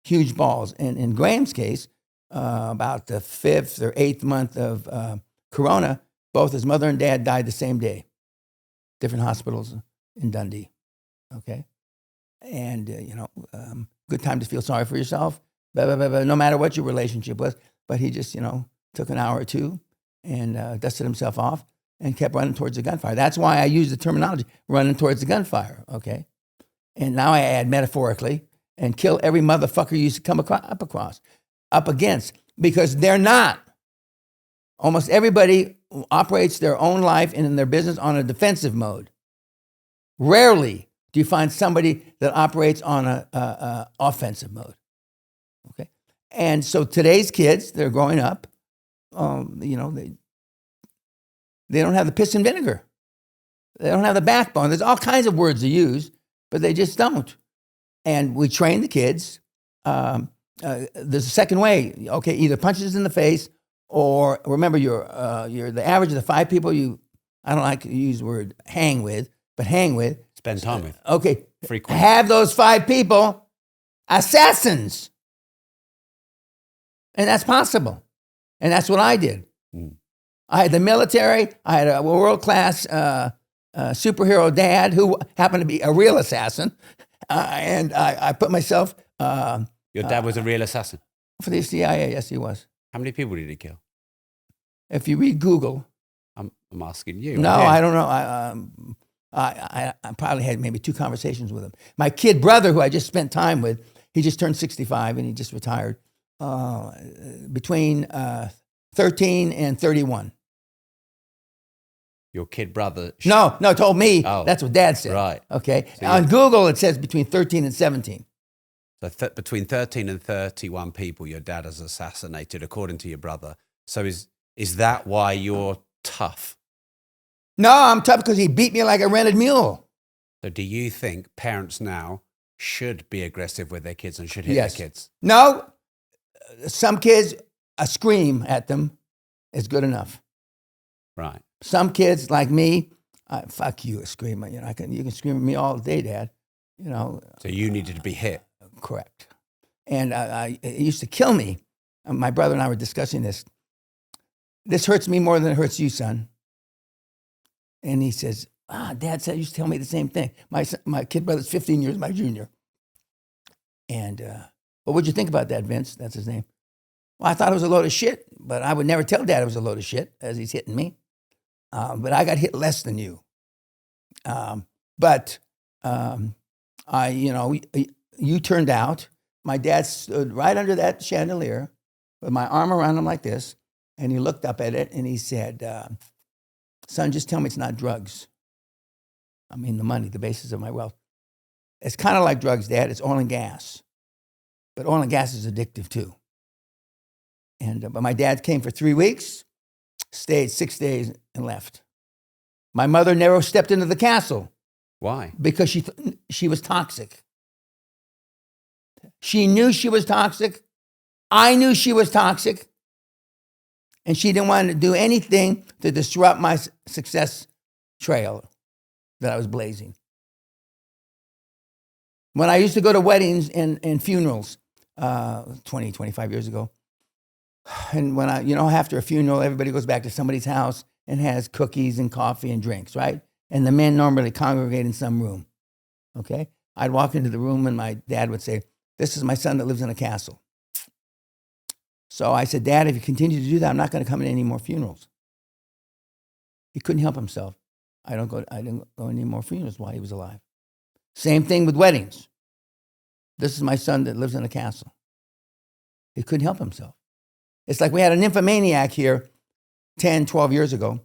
huge balls. And in Graham's case, about the 5th or 8th month of Corona, both his mother and dad died the same day, different hospitals in Dundee. Okay. And, good time to feel sorry for yourself, no matter what your relationship was. But he just, took an hour or two and dusted himself off and kept running towards the gunfire. That's why I use the terminology, running towards the gunfire, okay? And now I add metaphorically, and kill every motherfucker you used to come up against, because they're not. Almost everybody operates their own life and in their business on a defensive mode. Rarely do you find somebody that operates on a offensive mode. Okay, and so today's kids, they're growing up. They don't have the piss and vinegar. They don't have the backbone. There's all kinds of words to use, but they just don't. And we train the kids. There's a second way. Okay, either punches in the face, or remember, you're the average of the 5 people I don't like to use the word hang with, but hang with. Spend time with. Okay. Frequent. Have those 5 people assassins. And that's possible. And that's what I did. I had the military. I had a world-class superhero dad who happened to be a real assassin. And I put myself... Your dad was a real assassin? For the CIA, yes, he was. How many people did he kill? If you read Google... I'm asking you. No, I don't know. I probably had maybe 2 conversations with him. My kid brother, who I just spent time with, he just turned 65 and he just retired. Between 13 and 31. Your kid brother? No, told me. Oh, that's what Dad said. Right. Okay. So on Google, it says between 13 and 17. So between 13 and 31 people your dad has assassinated, according to your brother. So is that why you're tough? No, I'm tough because he beat me like a rented mule. So do you think parents now should be aggressive with their kids and should hit Yes. their kids? No. Some kids, a scream at them is good enough. Right. Some kids like me, fuck you, a scream. You can scream at me all day, Dad. So you needed to be hit. Correct. And it used to kill me. My brother and I were discussing this. This hurts me more than it hurts you, son. And he says, Dad said, used to tell me the same thing. My kid brother's 15 years my junior. And, well, what'd you think about that, Vince? That's his name. Well, I thought it was a load of shit, but I would never tell Dad it was a load of shit as he's hitting me. But I got hit less than you. You turned out. My dad stood right under that chandelier with my arm around him like this, and he looked up at it and he said, son, just tell me it's not drugs. I mean, the money, the basis of my wealth. It's kind of like drugs, Dad. It's oil and gas. But oil and gas is addictive too. And but my dad came for 3 weeks, stayed 6 days, and left. My mother never stepped into the castle. Why? Because she was toxic. She knew she was toxic. I knew she was toxic. And she didn't want to do anything to disrupt my success trail that I was blazing. When I used to go to weddings and funerals 20, 25 years ago, and when after a funeral, everybody goes back to somebody's house and has cookies and coffee and drinks, right? And the men normally congregate in some room, okay? I'd walk into the room and my dad would say, "This is my son that lives in a castle." So I said, "Dad, if you continue to do that, I'm not going to come to any more funerals." He couldn't help himself. I didn't go to any more funerals while he was alive. Same thing with weddings. This is my son that lives in a castle. He couldn't help himself. It's like we had a nymphomaniac here 10, 12 years ago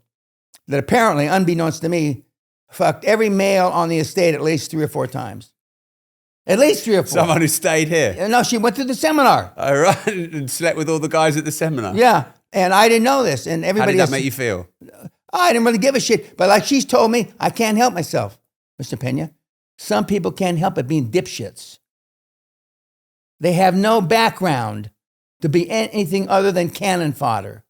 that apparently, unbeknownst to me, fucked every male on the estate at least 3 or 4 times. At least 3 or 4. Someone who stayed here. No, she went to the seminar. All right, and slept with all the guys at the seminar. Yeah, and I didn't know this. And everybody How did that make you feel? I didn't really give a shit. But like she's told me, I can't help myself, Mr. Peña. Some people can't help it being dipshits. They have no background to be anything other than cannon fodder.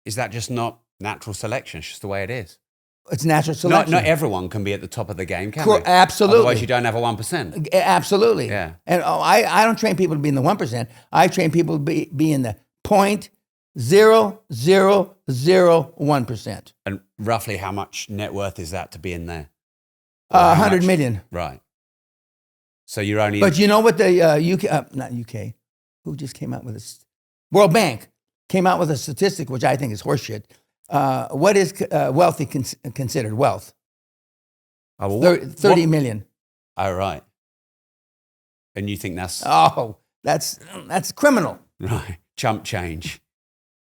Is that just not natural selection? It's just the way it is. It's natural selection. Not everyone can be at the top of the game, can they? Absolutely. Otherwise, you don't have a 1%. Absolutely. Yeah. And I don't train people to be in the 1%. I train people to be in the 0.0001%. And roughly how much net worth is that to be in there? 100 million. Right. So you're only... But you know what the not UK, who just came out with this? World Bank came out with a statistic, which I think is horseshit. What is wealthy considered wealth? 30 million. Oh, right. And you think that's... Oh, that's criminal. Right. Chump change.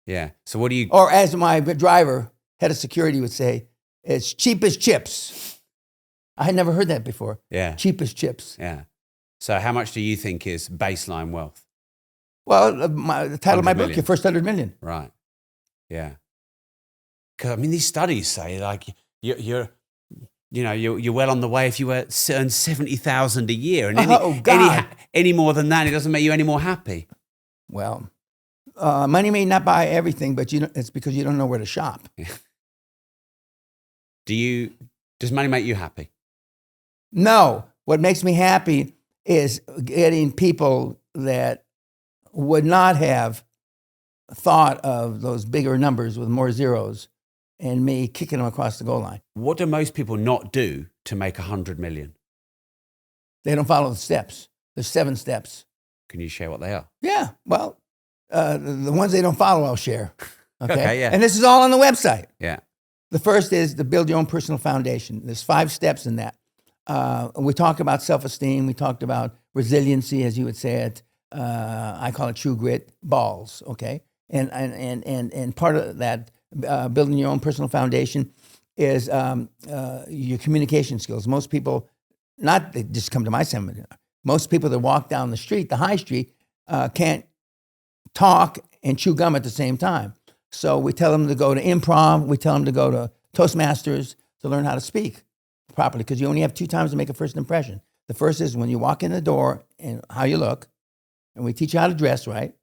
Yeah. So what do you... Or as my driver, head of security would say, it's cheap as chips. I had never heard that before. Yeah. Cheap as chips. Yeah. So how much do you think is baseline wealth? Well, the title of my book, million. Your First 100 Million. Right. Yeah. Because I mean, these studies say like you're well on the way if you earn $70,000 a year, and any more than that, it doesn't make you any more happy. Well, money may not buy everything, but it's because you don't know where to shop. Does money make you happy? No. What makes me happy is getting people that would not have thought of those bigger numbers with more zeros and me kicking them across the goal line. What do most people not do to make 100 million? They don't follow the steps. There's 7 steps. Can you share what they are? Yeah. Well, the ones they don't follow, I'll share. Okay, yeah. And this is all on the website. Yeah. The first is to build your own personal foundation. There's 5 steps in that. We talk about self-esteem. We talked about resiliency, as you would say it. I call it true grit, balls, okay? And part of that, building your own personal foundation, is your communication skills. Most people, not they just come to my seminar, most people that walk down the street, the high street, can't talk and chew gum at the same time. So we tell them to go to improv. We tell them to go to Toastmasters to learn how to speak properly, because you only have 2 times to make a first impression. The first is when you walk in the door and how you look, and we teach you how to dress right.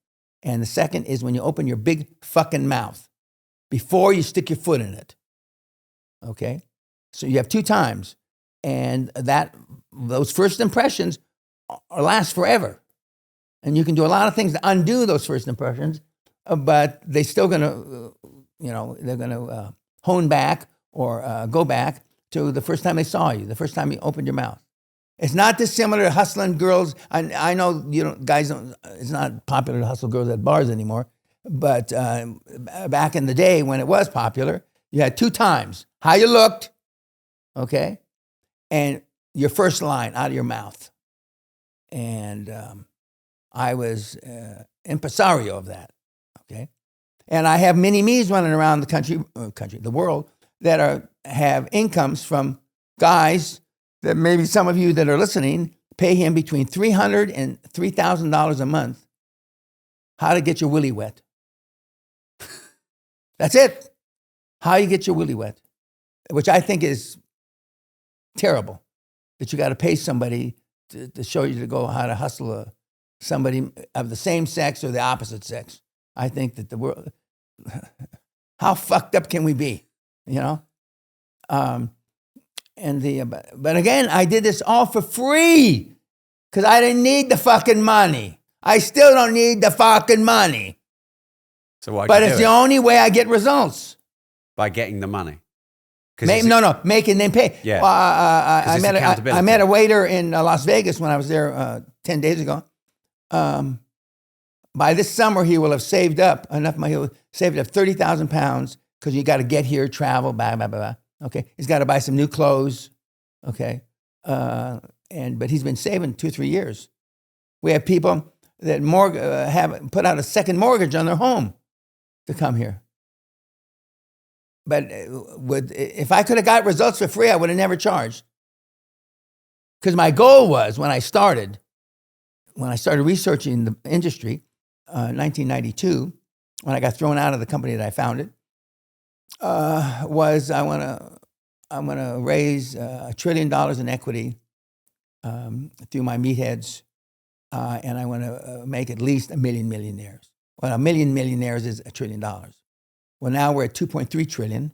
And the second is when you open your big fucking mouth before you stick your foot in it. Okay? So you have 2 times, and those first impressions last forever. And you can do a lot of things to undo those first impressions, but they're still going to, they're going to hone back or go back to the first time they saw you, the first time you opened your mouth. It's not dissimilar to hustling girls. I know guys don't. It's not popular to hustle girls at bars anymore. But back in the day when it was popular, you had 2 times: how you looked, okay, and your first line out of your mouth. And I was impresario of that, okay. And I have mini-me's running around the world that have incomes from guys that maybe some of you that are listening pay him between $300 and $3,000 a month. How to get your willy wet. That's it. How you get your willy wet, which I think is terrible. That you got to pay somebody to show you how to hustle somebody of the same sex or the opposite sex. I think that the world, how fucked up can we be? You know? But again, I did this all for free because I didn't need the fucking money. I still don't need the fucking money. So why? But it's the only way I get results. By getting the money. Making them pay. Yeah. I met a waiter in Las Vegas when I was there 10 days ago. By this summer, he will have saved up enough money. He'll saved up 30,000 pounds because you got to get here, travel, blah, blah, blah, blah. Okay. He's got to buy some new clothes. Okay. But he's been saving 2-3 years. We have people that have put out a second mortgage on their home to come here. But if I could have got results for free, I would have never charged. Because my goal was, when I started researching the industry, 1992, when I got thrown out of the company that I founded, was I want to raise $1 trillion in equity through my meatheads, and I want to make at least 1 million millionaires. Well, 1 million millionaires is $1 trillion. Well, now we're at 2.3 trillion.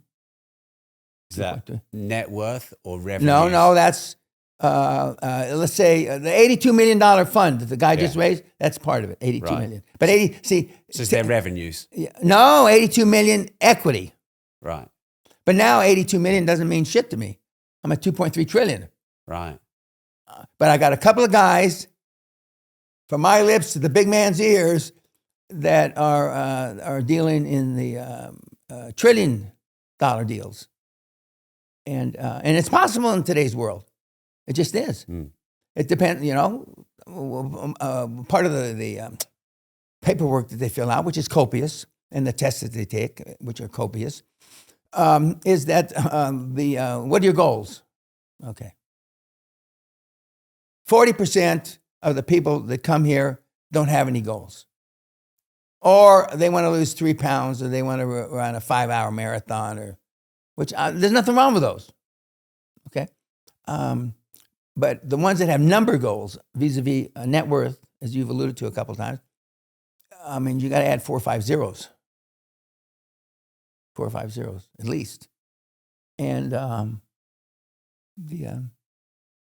Is that net worth or revenue? No, that's, let's say the $82 million fund that the guy just raised, that's part of it, 82 million. But so it's their revenues. No, 82 million equity. Right. But now 82 million doesn't mean shit to me. I'm at 2.3 trillion. Right. But I got a couple of guys from my lips to the big man's ears that are dealing in the $1 trillion deals, and it's possible in today's world. It just is. It depends, you know. Part of the paperwork that they fill out, which is copious, and the tests that they take, which are copious, is that what are your goals? Okay. 40% of the people that come here don't have any goals. Or they want to lose 3 pounds, or they want to run a 5-hour marathon, which there's nothing wrong with those. Okay. But the ones that have number goals vis-a-vis net worth, as you've alluded to a couple of times, I mean, you got to add 4 or 5 zeros. 4 or 5 zeros at least. And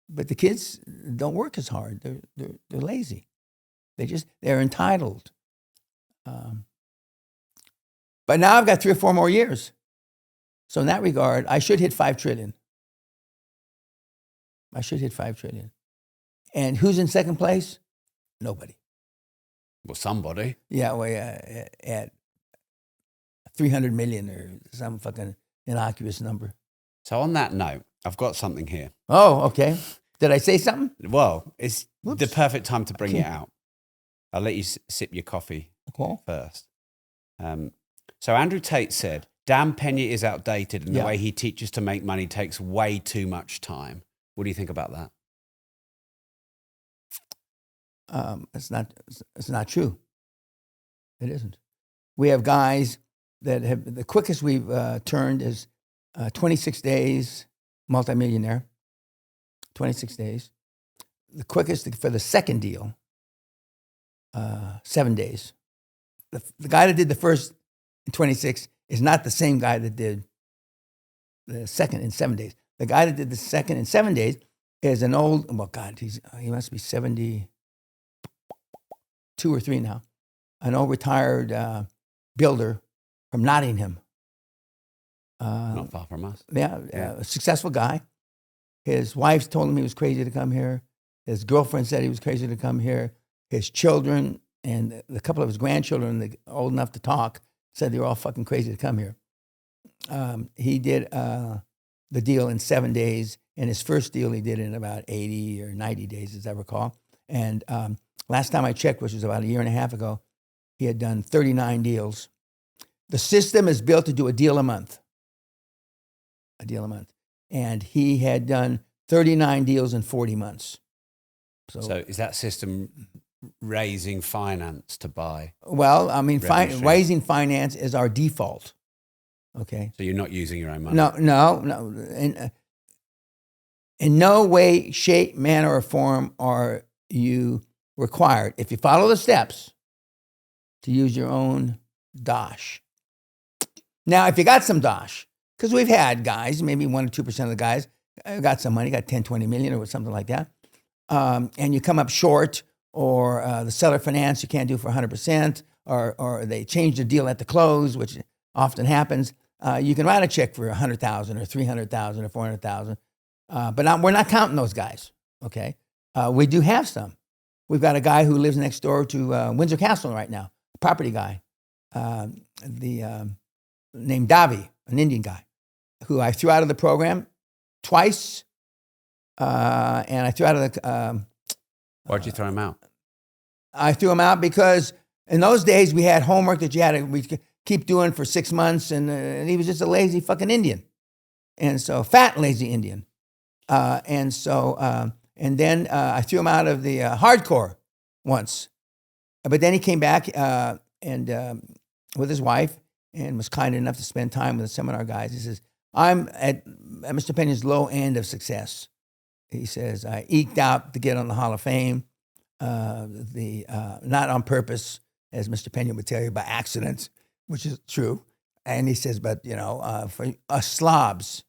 but the kids don't work as hard. They're lazy. They're entitled. But now I've got 3 or 4 more years. So in that regard, I should hit 5 trillion. I should hit 5 trillion. And who's in second place? Nobody. Well, somebody. Yeah, at 300 million or some fucking innocuous number. So on that note, I've got something here. Oh, okay. Did I say something? Well, it's the perfect time to bring it out. I'll let you sip your coffee first. So Andrew Tate said, Dan Peña is outdated and the way he teaches to make money takes way too much time. What do you think about that? It's not true. It isn't. We have guys that have, the quickest we've turned is 26 days, multimillionaire, 26 days. The quickest for the second deal, 7 days. The guy that did the first in 26 is not the same guy that did the second in 7 days. The guy that did the second in 7 days is an old, well, God, he must be 72 or 3 now, an old retired builder from Nottingham. Not far from us. Yeah, a successful guy. His wife told him he was crazy to come here. His girlfriend said he was crazy to come here. His children and a couple of his grandchildren, old enough to talk, said they were all fucking crazy to come here. He did the deal in 7 days, and his first deal he did in about 80 or 90 days, as I recall. And last time I checked, which was about 1.5 years ago, he had done 39 deals. The system is built to do a deal a month. A deal a month. And he had done 39 deals in 40 months. So is that system raising finance to buy? Well, I mean, raising finance is our default. Okay. So you're not using your own money? No. In no way, shape, manner, or form are you required, if you follow the steps, to use your own dosh. Now, if you got some dosh, because we've had guys, maybe 1 or 2% of the guys got some money, got 10, 20 million or something like that, and you come up short, or the seller finance you can't do for 100%, or they change the deal at the close, which often happens. You can write a check for 100,000 or 300,000 or 400,000, but we're not counting those guys. Okay, we do have some. We've got a guy who lives next door to Windsor Castle right now, a property guy, named Davi, an Indian guy, who I threw out of the program twice, and I threw out of the. Why'd you throw him out? I threw him out because in those days we had homework that you had to keep doing for 6 months, and he was just a lazy fucking Indian, and so fat lazy Indian, and then I threw him out of the hardcore once, but then he came back and with his wife and was kind enough to spend time with the seminar guys. He says, "I'm at Mr. Peña's low end of success." He says, "I eked out to get on the Hall of Fame, not on purpose, as Mr. Peña would tell you, by accident, which is true." And he says, "But for us slobs,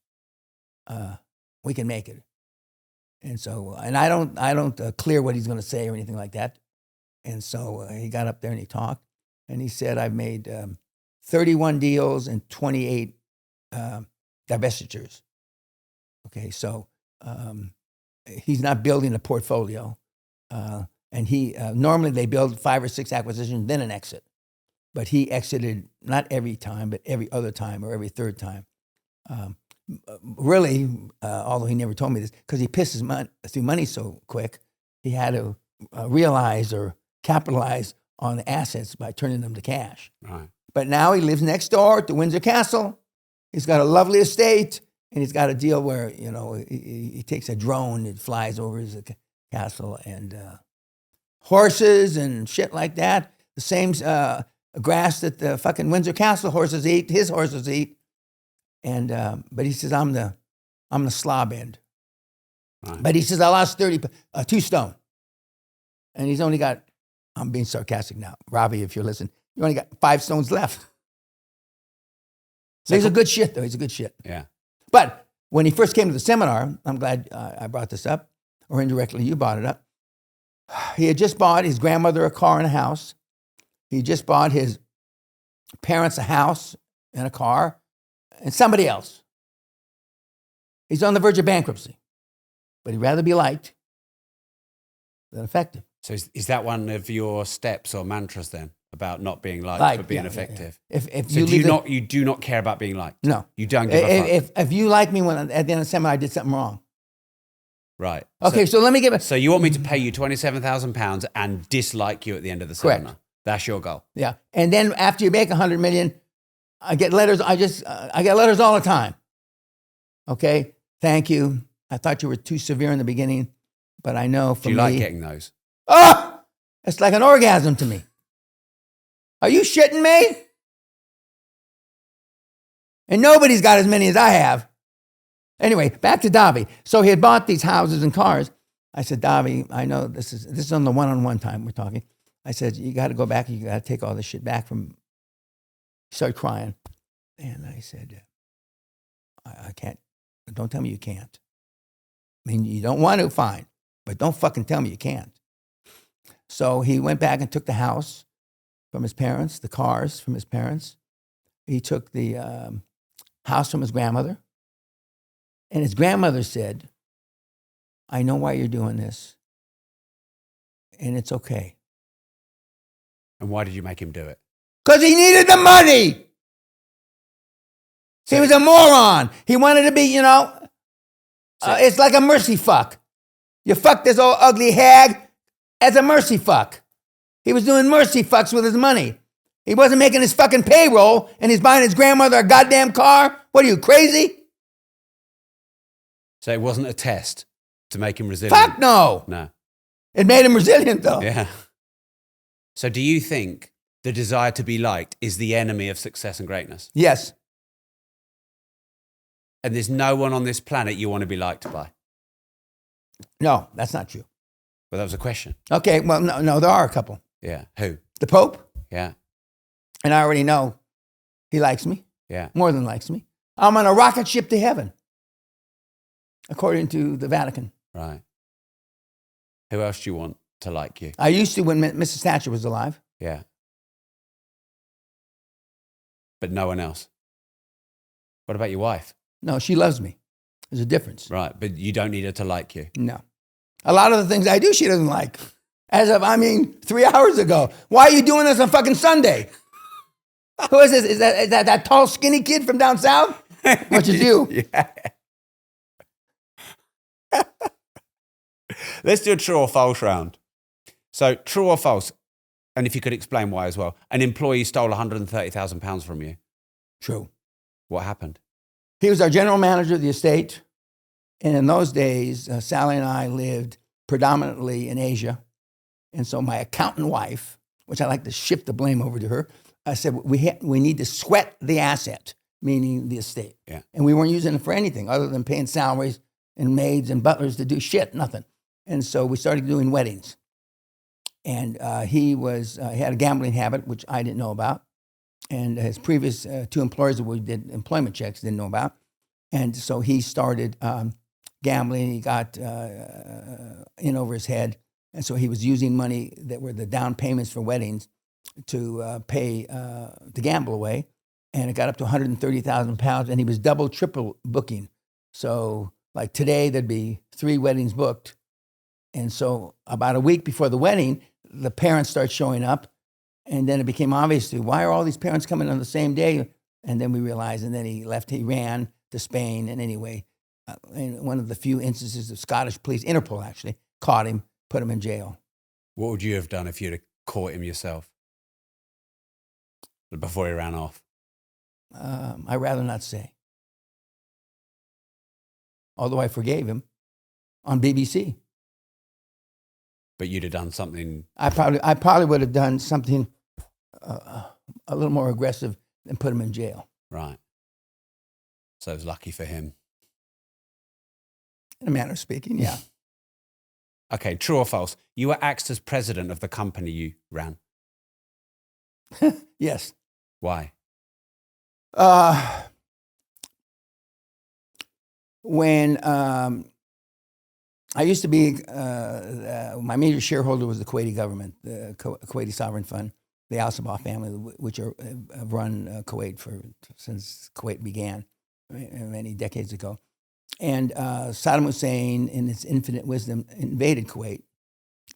we can make it." And so, and I don't clear what he's going to say or anything like that. And so he got up there and he talked, and he said, "I've made 31 deals and 28 divestitures." Okay, so he's not building a portfolio, and he normally they build 5 or 6 acquisitions, then an exit. But he exited not every time, but every other time or every third time. Really, although he never told me this, because he pisses through money so quick, he had to realize or capitalize on the assets by turning them to cash. Right. But now he lives next door to Windsor Castle. He's got a lovely estate, and he's got a deal where he takes a drone and flies over his castle, and horses and shit like that. The same grass that the fucking Windsor Castle horses eat, his horses eat. And but he says, I'm the slob end. Right. But he says, I lost 2 stone. And he's only got, I'm being sarcastic now, Robbie, if you're listening, you only got 5 stones left. So he's a good shit, though. He's a good shit. Yeah. But when he first came to the seminar, I'm glad I brought this up, or indirectly you brought it up. He had just bought his grandmother a car and a house. He just bought his parents a house and a car, and somebody else. He's on the verge of bankruptcy, but he'd rather be liked than effective. So is that one of your steps or mantras then, about not being liked but being effective? Yeah. If so you do not care about being liked? No. You don't give a fuck? If you like me when at the end of the seminar I did something wrong. Right. Okay, so let me give it. So you want me to pay you £27,000 and dislike you at the end of the seminar? Correct. That's your goal. Yeah, and then after you make 100 million, I get letters. I get letters all the time. Okay, thank you. I thought you were too severe in the beginning, but I know for me. Do you like getting those? Oh, it's like an orgasm to me. Are you shitting me? And nobody's got as many as I have. Anyway, back to Davi. So he had bought these houses and cars. I said, Davi, I know this is on the one-on-one time we're talking. I said, you got to go back. You got to take all this shit back from. He started crying. And I said, I can't. Don't tell me you can't. I mean, you don't want to, fine. But don't fucking tell me you can't. So he went back and took the house from his parents, the cars from his parents. He took the house from his grandmother. And his grandmother said, I know why you're doing this. And it's okay. And why did you make him do it? Because he needed the money. He was a moron. He wanted to be, it's like a mercy fuck. You fuck this old ugly hag as a mercy fuck. He was doing mercy fucks with his money. He wasn't making his fucking payroll, and he's buying his grandmother a goddamn car. What are you, crazy? So it wasn't a test to make him resilient? Fuck no. No. It made him resilient, though. Yeah. So do you think the desire to be liked is the enemy of success and greatness? Yes. And there's no one on this planet you want to be liked by? No, that's not true. Well, that was a question. Okay, well, no, there are a couple. Yeah. Who? The Pope. Yeah. And I already know he likes me, Yeah. more than likes me. I'm on a rocket ship to heaven, according to the Vatican. Right. Who else do you want to like you? I used to when Mrs. Thatcher was alive. Yeah. But no one else. What about your wife? No, she loves me. There's a difference. Right. But you don't need her to like you. No. A lot of the things I do, she doesn't like. As of, 3 hours ago. Why are you doing this on fucking Sunday? Who is this? Is that tall, skinny kid from down south? Which is you. Yeah. Let's do a true or false round. So, true or false? And if you could explain why as well. An employee stole £130,000 from you. True. What happened? He was our general manager of the estate. And in those days, Sally and I lived predominantly in Asia. And so my accountant wife, which I like to shift the blame over to her, I said, we need to sweat the asset, meaning the estate. Yeah. And we weren't using it for anything other than paying salaries and maids and butlers to do shit, nothing. And so we started doing weddings. And he had a gambling habit, which I didn't know about. And his previous two employers that we did employment checks didn't know about. And so he started gambling. He got in over his head. And so he was using money that were the down payments for weddings to pay to gamble away. And it got up to £130,000. And he was double, triple booking. So like today, there'd be 3 weddings booked. And so about a week before the wedding, the parents start showing up. And then it became obvious to, why are all these parents coming on the same day? And then we realized, and then he left, he ran to Spain. And anyway, in one of the few instances of Scottish police, Interpol actually, caught him, put him in jail. What would you have done if you'd have caught him yourself before he ran off? I'd rather not say. Although I forgave him on BBC. But you'd have done something. I probably would have done something a little more aggressive than put him in jail. Right. So it was lucky for him. In a manner of speaking, yeah. Okay, true or false? You were axed as president of the company you ran. Yes. Why? When I used to be, my major shareholder was the Kuwaiti government, the Kuwaiti Sovereign Fund, the Al Sabah family, which have run Kuwait since Kuwait began many decades ago. And Saddam Hussein, in its infinite wisdom, invaded Kuwait.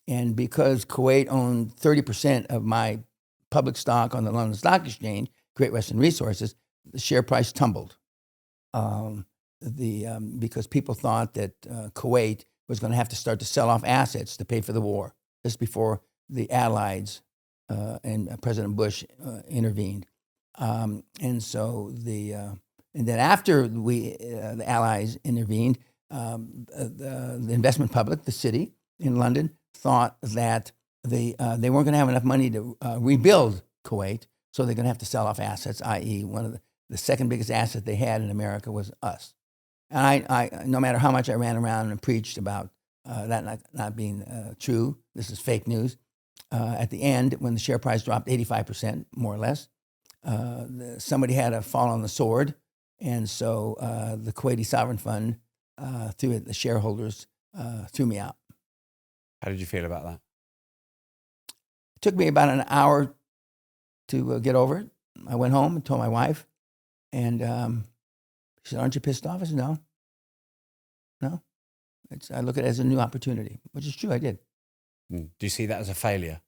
And because Kuwait owned 30% of my public stock on the London Stock Exchange, Great Western Resources, the share price tumbled. Because people thought that Kuwait was going to have to start to sell off assets to pay for the war, just before the Allies and President Bush intervened. And so and then after the Allies intervened, the investment public, the city in London, thought that they weren't going to have enough money to rebuild Kuwait, so they're going to have to sell off assets, i.e. one of the second biggest asset they had in America was us. And I no matter how much I ran around and preached about that not being true, this is fake news, at the end, when the share price dropped 85%, more or less, somebody had to fall on the sword. And so the Kuwaiti Sovereign Fund, through it, the shareholders, threw me out. How did you feel about that? It took me about an hour to get over it. I went home and told my wife, and she said, "Aren't you pissed off?" I said, "No. I look at it as a new opportunity," which is true. I did. Do you see that as a failure?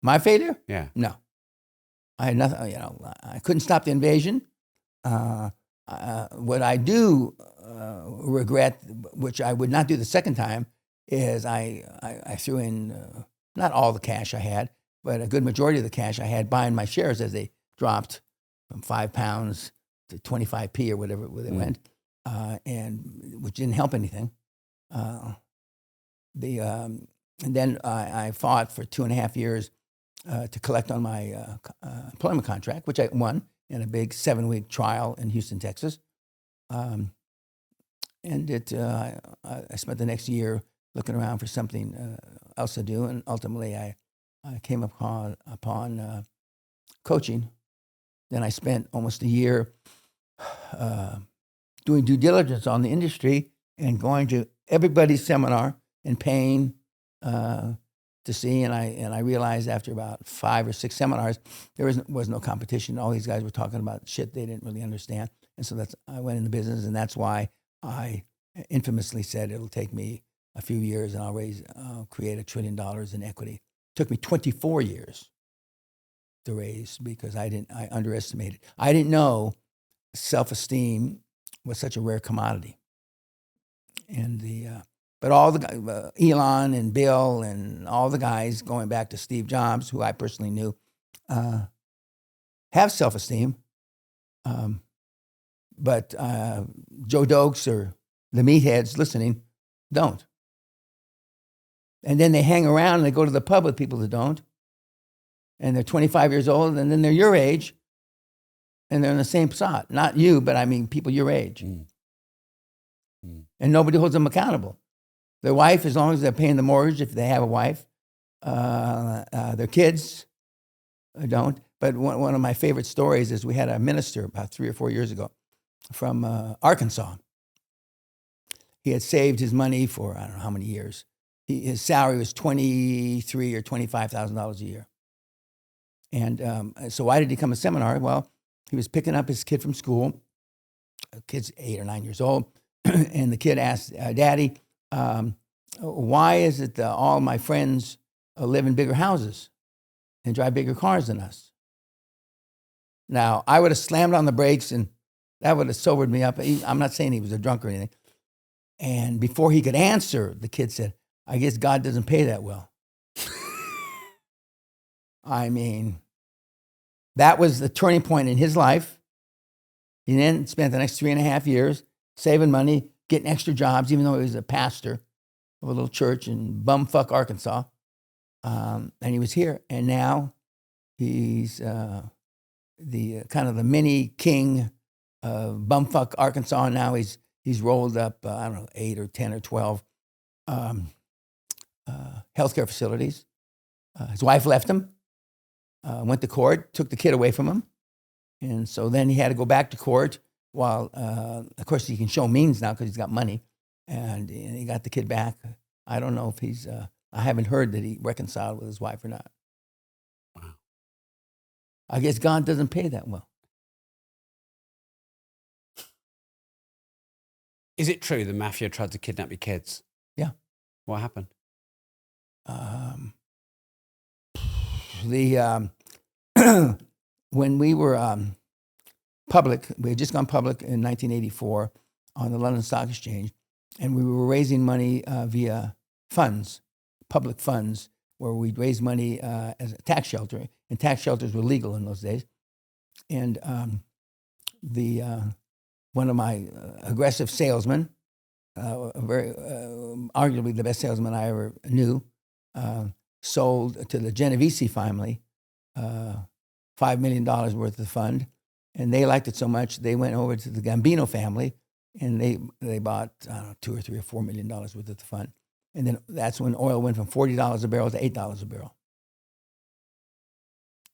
My failure? Yeah. No. I had nothing. I couldn't stop the invasion. What I do regret, which I would not do the second time, is I threw in not all the cash I had, but a good majority of the cash I had buying my shares as they dropped from £5 to 25p or whatever they went, and which didn't help anything. And then I fought for 2.5 years to collect on my employment contract, which I won in a big 7-week trial in Houston, Texas. And I spent the next year looking around for something else to do, and ultimately I came upon coaching. Then I spent almost a year doing due diligence on the industry and going to everybody's seminar and paying to see. And I realized after about 5 or 6 seminars, there was no competition. All these guys were talking about shit they didn't really understand. And so I went into business, and that's why I infamously said it'll take me a few years and I'll create $1 trillion in equity. It took me 24 years to raise because I underestimated. I didn't know self-esteem was such a rare commodity. And but all the guys, Elon and Bill and all the guys going back to Steve Jobs, who I personally knew, have self-esteem. But Joe Dokes or the meatheads listening don't. And then they hang around and they go to the pub with people that don't. And they're 25 years old, and then they're your age, and they're in the same spot. Not you, but I mean people your age. And nobody holds them accountable. Their wife, as long as they're paying the mortgage, if they have a wife, their kids don't. But one of my favorite stories is we had a minister about 3 or 4 years ago from Arkansas. He had saved his money for I don't know how many years. His salary was $23,000 or $25,000 a year. And so why did he come to seminar? Well, he was picking up his kid from school. The kid's 8 or 9 years old. And the kid asked, Daddy, why is it that all my friends live in bigger houses and drive bigger cars than us? Now, I would have slammed on the brakes and that would have sobered me up. I'm not saying he was a drunk or anything. And before he could answer, the kid said, I guess God doesn't pay that well. I mean, that was the turning point in his life. He then spent the next 3.5 years saving money, getting extra jobs, even though he was a pastor of a little church in bumfuck Arkansas. And he was here. And now he's the kind of the mini king of bumfuck Arkansas. And now he's rolled up, I don't know, 8 or 10 or 12 healthcare facilities. His wife left him, went to court, took the kid away from him. And so then he had to go back to court while, of course, he can show means now because he's got money. And he got the kid back. I don't know if he's, I haven't heard that he reconciled with his wife or not. Wow. I guess God doesn't pay that well. Is it true the mafia tried to kidnap your kids? Yeah. What happened? When we were public, we had just gone public in 1984 on the London Stock Exchange, and we were raising money via funds, public funds, where we'd raise money as a tax shelter, and tax shelters were legal in those days. And one of my aggressive salesmen, arguably the best salesman I ever knew, sold to the Genovese family $5 million worth of fund, and they liked it so much they went over to the Gambino family and they bought I don't know, $2 or $3 or $4 million worth of the fund, and then that's when oil went from $40 a barrel to $8 a barrel.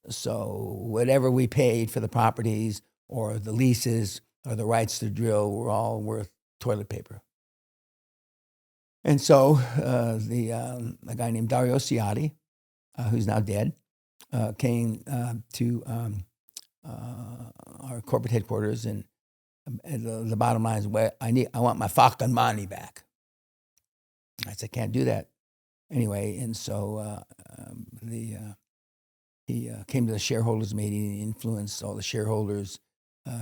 So whatever we paid for the properties or the leases or the rights to drill were all worth toilet paper. And so a guy named Dario Ciotti, who's now dead, came to our corporate headquarters, and the bottom line is, well, I want my fucking money back. I said, can't do that. Anyway, and so he came to the shareholders meeting, he influenced all the shareholders,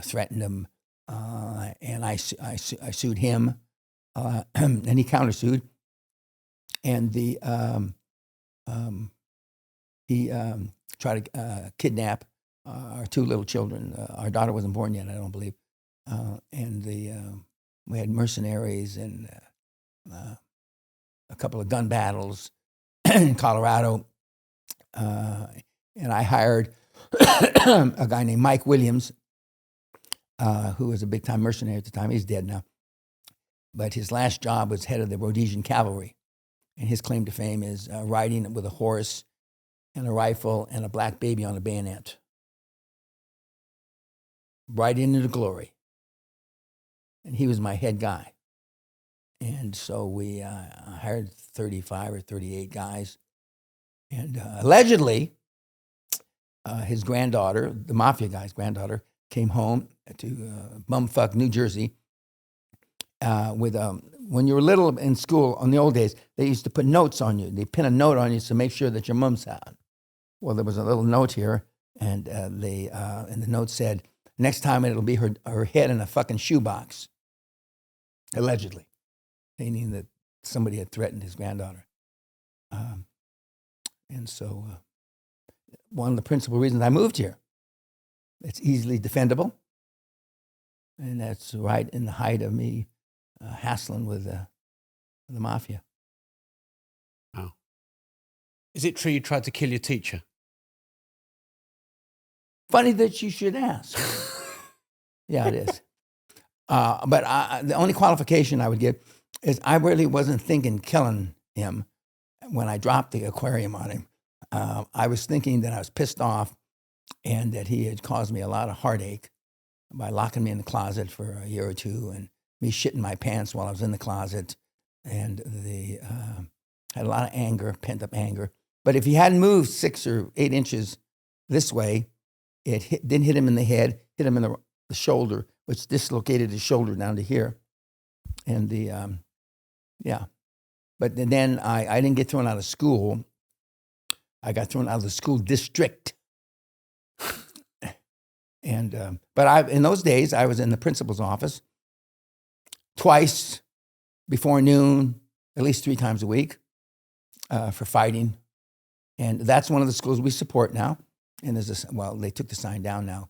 threatened them, and I sued him. And he countersued, and he tried to kidnap our 2 little children. Our daughter wasn't born yet, I don't believe. And we had mercenaries and a couple of gun battles in Colorado. And I hired a guy named Mike Williams, who was a big-time mercenary at the time. He's dead now. But his last job was head of the Rhodesian cavalry. And his claim to fame is riding with a horse and a rifle and a black baby on a bayonet. right into the glory. And he was my head guy. And so we hired 35 or 38 guys. And allegedly, his granddaughter, the mafia guy's granddaughter, came home to bumfuck New Jersey with when you were little in school, in the old days, they used to put notes on you. They pin a note on you to make sure that your mom's out. Well, there was a little note here, and and the note said, next time it'll be her head in a fucking shoebox, allegedly, meaning that somebody had threatened his granddaughter. And so one of the principal reasons I moved here, it's easily defendable, and that's right in the height of me hassling with the mafia. Wow. Is it true you tried to kill your teacher? Funny that you should ask. Yeah, it is. But the only qualification I would give is I really wasn't thinking killing him when I dropped the aquarium on him. I was thinking that I was pissed off and that he had caused me a lot of heartache by locking me in the closet for a year or two and me shitting my pants while I was in the closet. And had a lot of anger, pent-up anger. But if he hadn't moved 6 or 8 inches this way, it didn't hit him in the head, hit him in the shoulder, which dislocated his shoulder down to here. And yeah. But then I didn't get thrown out of school. I got thrown out of the school district. And but in those days, I was in the principal's office twice before noon, at least 3 times a week for fighting. And that's one of the schools we support now. And there's they took the sign down now.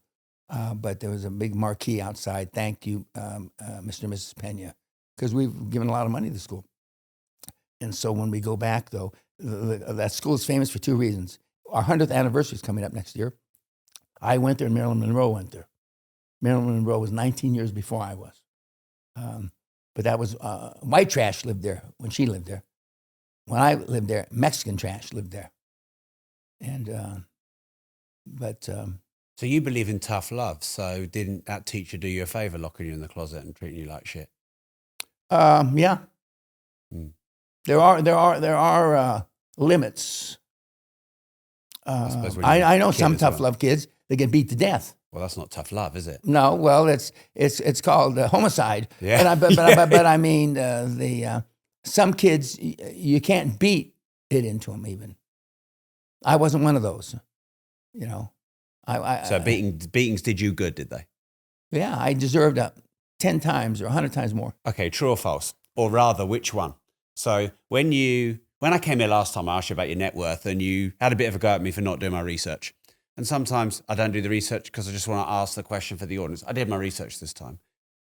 But there was a big marquee outside. Thank you, Mr. and Mrs. Peña, because we've given a lot of money to the school. And so when we go back, though, that school is famous for 2 reasons. Our 100th anniversary is coming up next year. I went there and Marilyn Monroe went there. Marilyn Monroe was 19 years before I was. But that was, white trash lived there when she lived there. When I lived there, Mexican trash lived there. And, So you believe in tough love. So didn't that teacher do you a favor locking you in the closet and treating you like shit? Yeah. Mm. There are limits. I know some tough love kids, they get beat to death. Well, that's not tough love, is it? No, well, it's called homicide. Yeah. But I mean, some kids, you can't beat it into them even. I wasn't one of those, you know. So beatings did you good, did they? Yeah, I deserved 10 times or 100 times more. Okay, true or false? Or rather, which one? So when I came here last time, I asked you about your net worth and you had a bit of a go at me for not doing my research. And sometimes I don't do the research because I just want to ask the question for the audience. I did my research this time.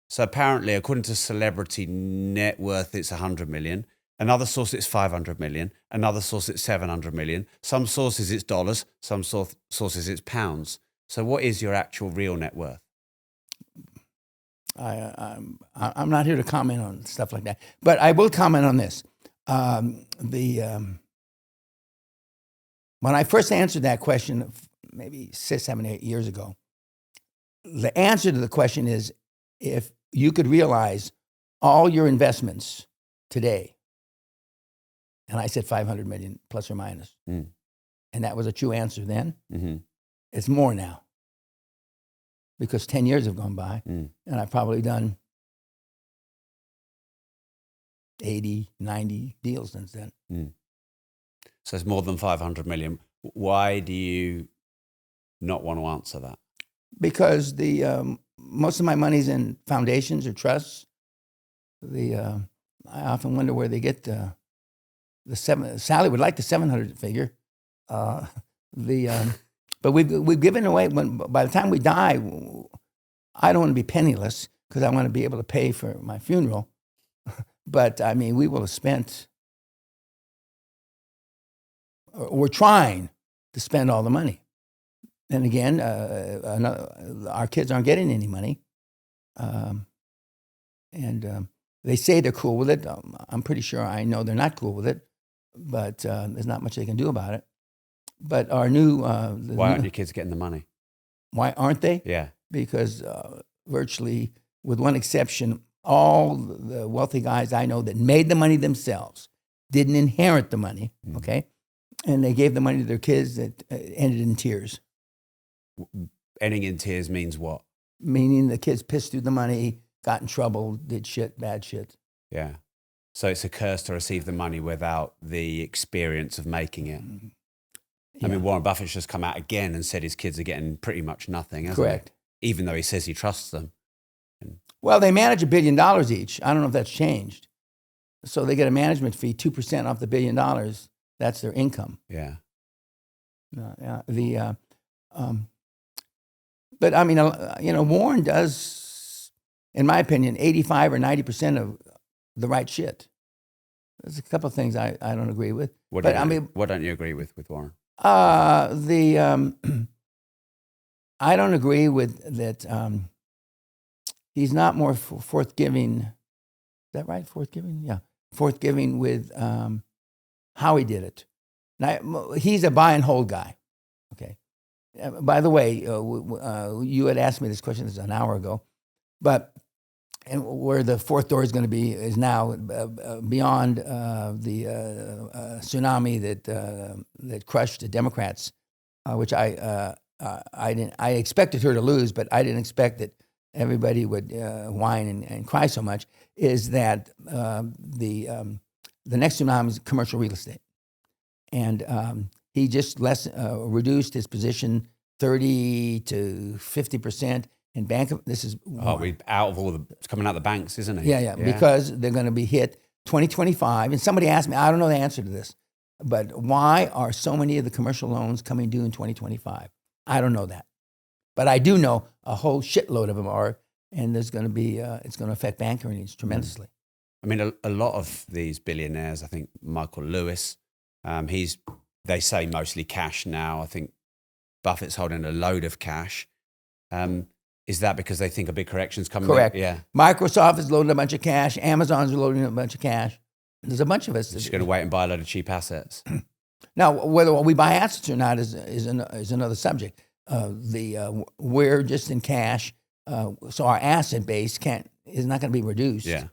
So apparently, according to Celebrity Net Worth, it's 100 million. Another source, it's 500 million. Another source, it's 700 million. Some sources, it's dollars. Some sources, it's pounds. So what is your actual real net worth? I'm not here to comment on stuff like that, but I will comment on this. When I first answered that question, maybe 6, 7, 8 years ago, the answer to the question is, if you could realize all your investments today, and I said 500 million plus or minus, and that was a true answer then. Mm-hmm. It's more now because 10 years have gone by, and I've probably done 80, 90 deals since then. So it's more than 500 million. Why do you not want to answer that? Because most of my money's in foundations or trusts. I often wonder where they get the Sally would like the 700 figure. But we've given away. By the time we die, I don't want to be penniless because I want to be able to pay for my funeral. But I mean, we will have spent. We're trying to spend all the money. And again, our kids aren't getting any money. And they say they're cool with it. I'm pretty sure I know they're not cool with it, but there's not much they can do about it. But our new... why aren't your kids getting the money? Why aren't they? Yeah. because virtually, with one exception, all the wealthy guys I know that made the money themselves didn't inherit the money, okay? And they gave the money to their kids that ended in tears. Ending in tears means what? Meaning the kids pissed through the money, got in trouble, did shit, bad shit. Yeah. So it's a curse to receive the money without the experience of making it. Yeah. I mean, Warren Buffett's just come out again and said his kids are getting pretty much nothing, hasn't Correct. he? Even though he says he trusts them. Well, they manage $1 billion each. I don't know if that's changed. So they get a management fee, 2% off the $1 billion. That's their income. Yeah. But I mean, Warren does, in my opinion, 85 or 90% of the right shit. There's a couple of things I don't agree with. What don't you agree with Warren? I don't agree with that. He's not more forthgiving. Is that right? Forthgiving? Yeah. Forthgiving with how he did it. Now, he's a buy and hold guy. Okay. By the way, you had asked me this question an hour ago, and where the fourth door is going to be is now beyond the tsunami that crushed the Democrats, which I expected her to lose, but I didn't expect that everybody would whine and cry so much. Is that the next tsunami is commercial real estate, and he just reduced his position 30 to 50%. In this is we're out of all it's coming out of the banks, isn't it? Yeah, because they're going to be hit 2025. And somebody asked me, I don't know the answer to this, but why are so many of the commercial loans coming due in 2025? I don't know that, but I do know a whole shitload of them are, and there's going to be it's going to affect bank earnings tremendously. I mean, a lot of these billionaires, I think Michael Lewis, they say mostly cash now. I think Buffett's holding a load of cash. Is that because they think a big correction's coming? Correct. Yeah. Microsoft is loading a bunch of cash. Amazon's loading a bunch of cash. There's a bunch of us. Just going to wait and buy a load of cheap assets. Now, whether we buy assets or not is another subject. We're just in cash, so our asset base is not going to be reduced. Yeah.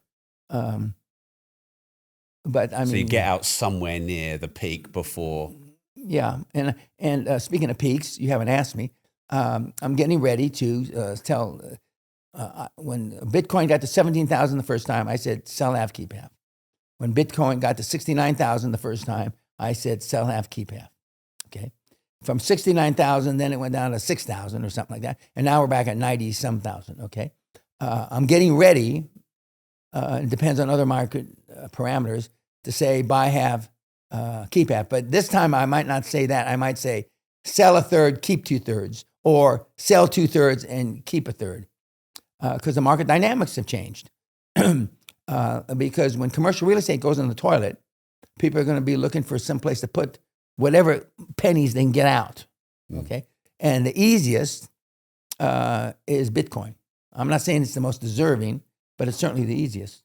But I mean, so you get out somewhere near the peak before. Yeah, and speaking of peaks, you haven't asked me. I'm getting ready to tell. When Bitcoin got to 17,000 the first time, I said sell half, keep half. When Bitcoin got to 69,000 the first time, I said sell half, keep half. Okay, from 69,000, then it went down to 6,000 or something like that, and now we're back at 90-some thousand. Okay, I'm getting ready. It depends on other market parameters to say buy half, keep half. But this time I might not say that. I might say sell a third, keep 2/3, or sell 2/3 and keep a third, because the market dynamics have changed. Because when commercial real estate goes in the toilet, people are going to be looking for some place to put whatever pennies they can get out. Okay, and the easiest is Bitcoin. I'm not saying it's the most deserving, but it's certainly the easiest.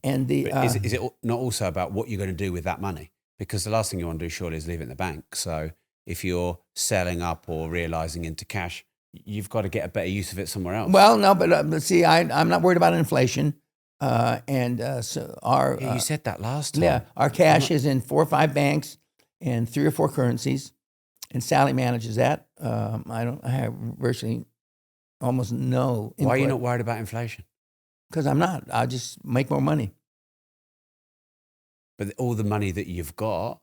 And is it not also about what you're going to do with that money? Because the last thing you want to do surely is leave it in the bank. So if you're selling up or realizing into cash, you've got to get a better use of it somewhere else. Well, no, but see, I'm not worried about inflation. So our you said that last time. Yeah, our cash is in 4 or 5 banks and 3 or 4 currencies, and Sally manages that. I have virtually almost no input. Why are you not worried about inflation? Because I'm not. I'll just make more money. But all the money that you've got,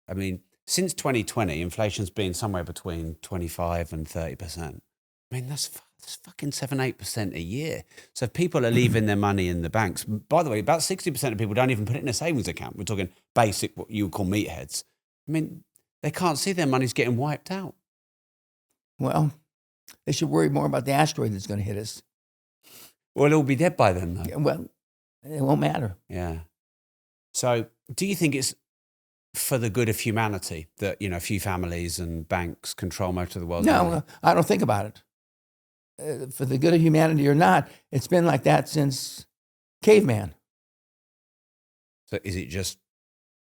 I mean, since 2020, inflation's been somewhere between 25 and 30%. I mean, that's fucking 7-8% a year. So if people are leaving their money in the banks, by the way, about 60% of people don't even put it in a savings account. We're talking basic, what you would call meatheads. I mean, they can't see their money's getting wiped out. Well, they should worry more about the asteroid that's going to hit us. Well, it'll be dead by then, though. Well, it won't matter. Yeah. So do you think it's for the good of humanity that, a few families and banks control most of the world's money? No, I don't think about it. For the good of humanity or not, it's been like that since caveman. So is it just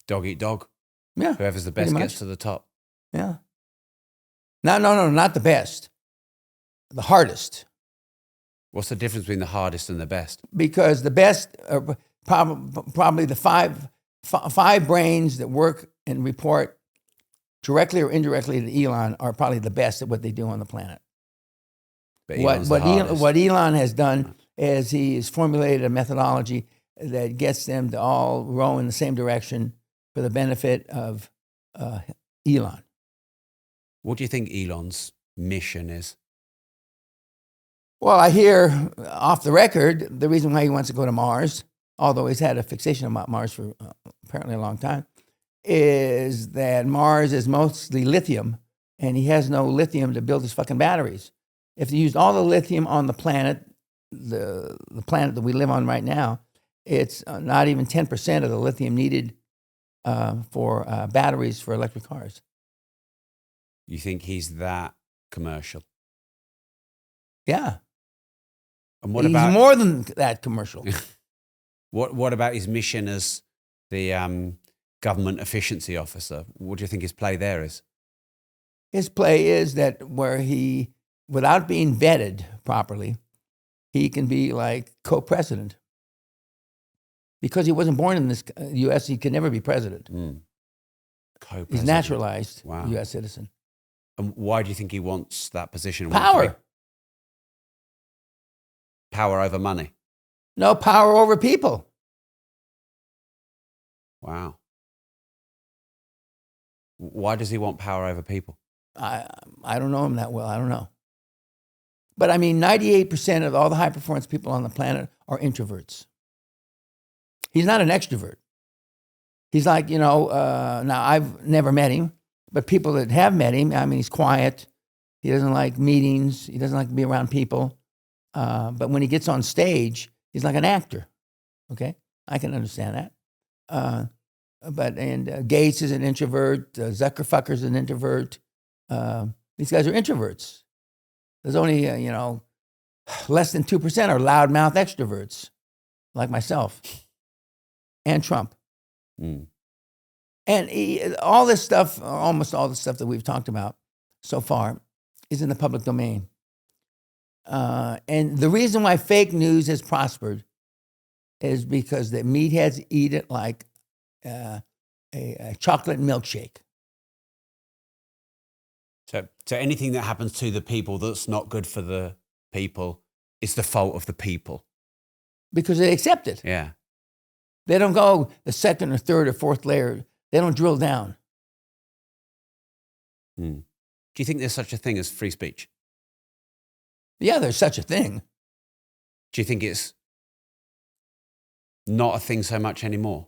dog eat dog? Yeah. Whoever's the best gets to the top. Yeah. No, not the best. the hardest. What's the difference between the hardest and the best? Because the best are probably the five brains that work and report directly or indirectly to Elon are probably the best at what they do on the planet. But What Elon has done is he has formulated a methodology that gets them to all row in the same direction for the benefit of Elon. What do you think Elon's mission is? Well, I hear off the record, the reason why he wants to go to Mars, although he's had a fixation about Mars for apparently a long time, is that Mars is mostly lithium, and he has no lithium to build his fucking batteries. If you used all the lithium on the planet, the planet that we live on right now, it's not even 10% of the lithium needed for batteries for electric cars. You think he's that commercial? Yeah. And what He's about more than that commercial. what about his mission as the government efficiency officer? What do you think his play there is? His play is that where he, without being vetted properly, he can be like co-president. Because he wasn't born in this U.S., he could never be president. Co-president. He's naturalized Wow. U.S. citizen. And why do you think he wants that position? Power. Power over money. No, power over people. Wow. Why does he want power over people? I don't know him that well. I don't know. But I mean, 98% of all the high-performance people on the planet are introverts. He's not an extrovert. He's like, now I've never met him, but people that have met him, I mean, he's quiet. He doesn't like meetings. He doesn't like to be around people. But when he gets on stage, he's like an actor. Okay? I can understand that. But Gates is an introvert. Zuckerfucker's an introvert. These guys are introverts. There's only, less than 2% are loudmouth extroverts, like myself and Trump. And all this stuff, almost all the stuff that we've talked about so far, is in the public domain. And the reason why fake news has prospered is because the meatheads eat it like a chocolate milkshake. So anything that happens to the people that's not good for the people, it's the fault of the people. Because they accept it. Yeah. They don't go the second or third or fourth layer. They don't drill down. Do you think there's such a thing as free speech? Yeah, there's such a thing. Do you think it's not a thing so much anymore?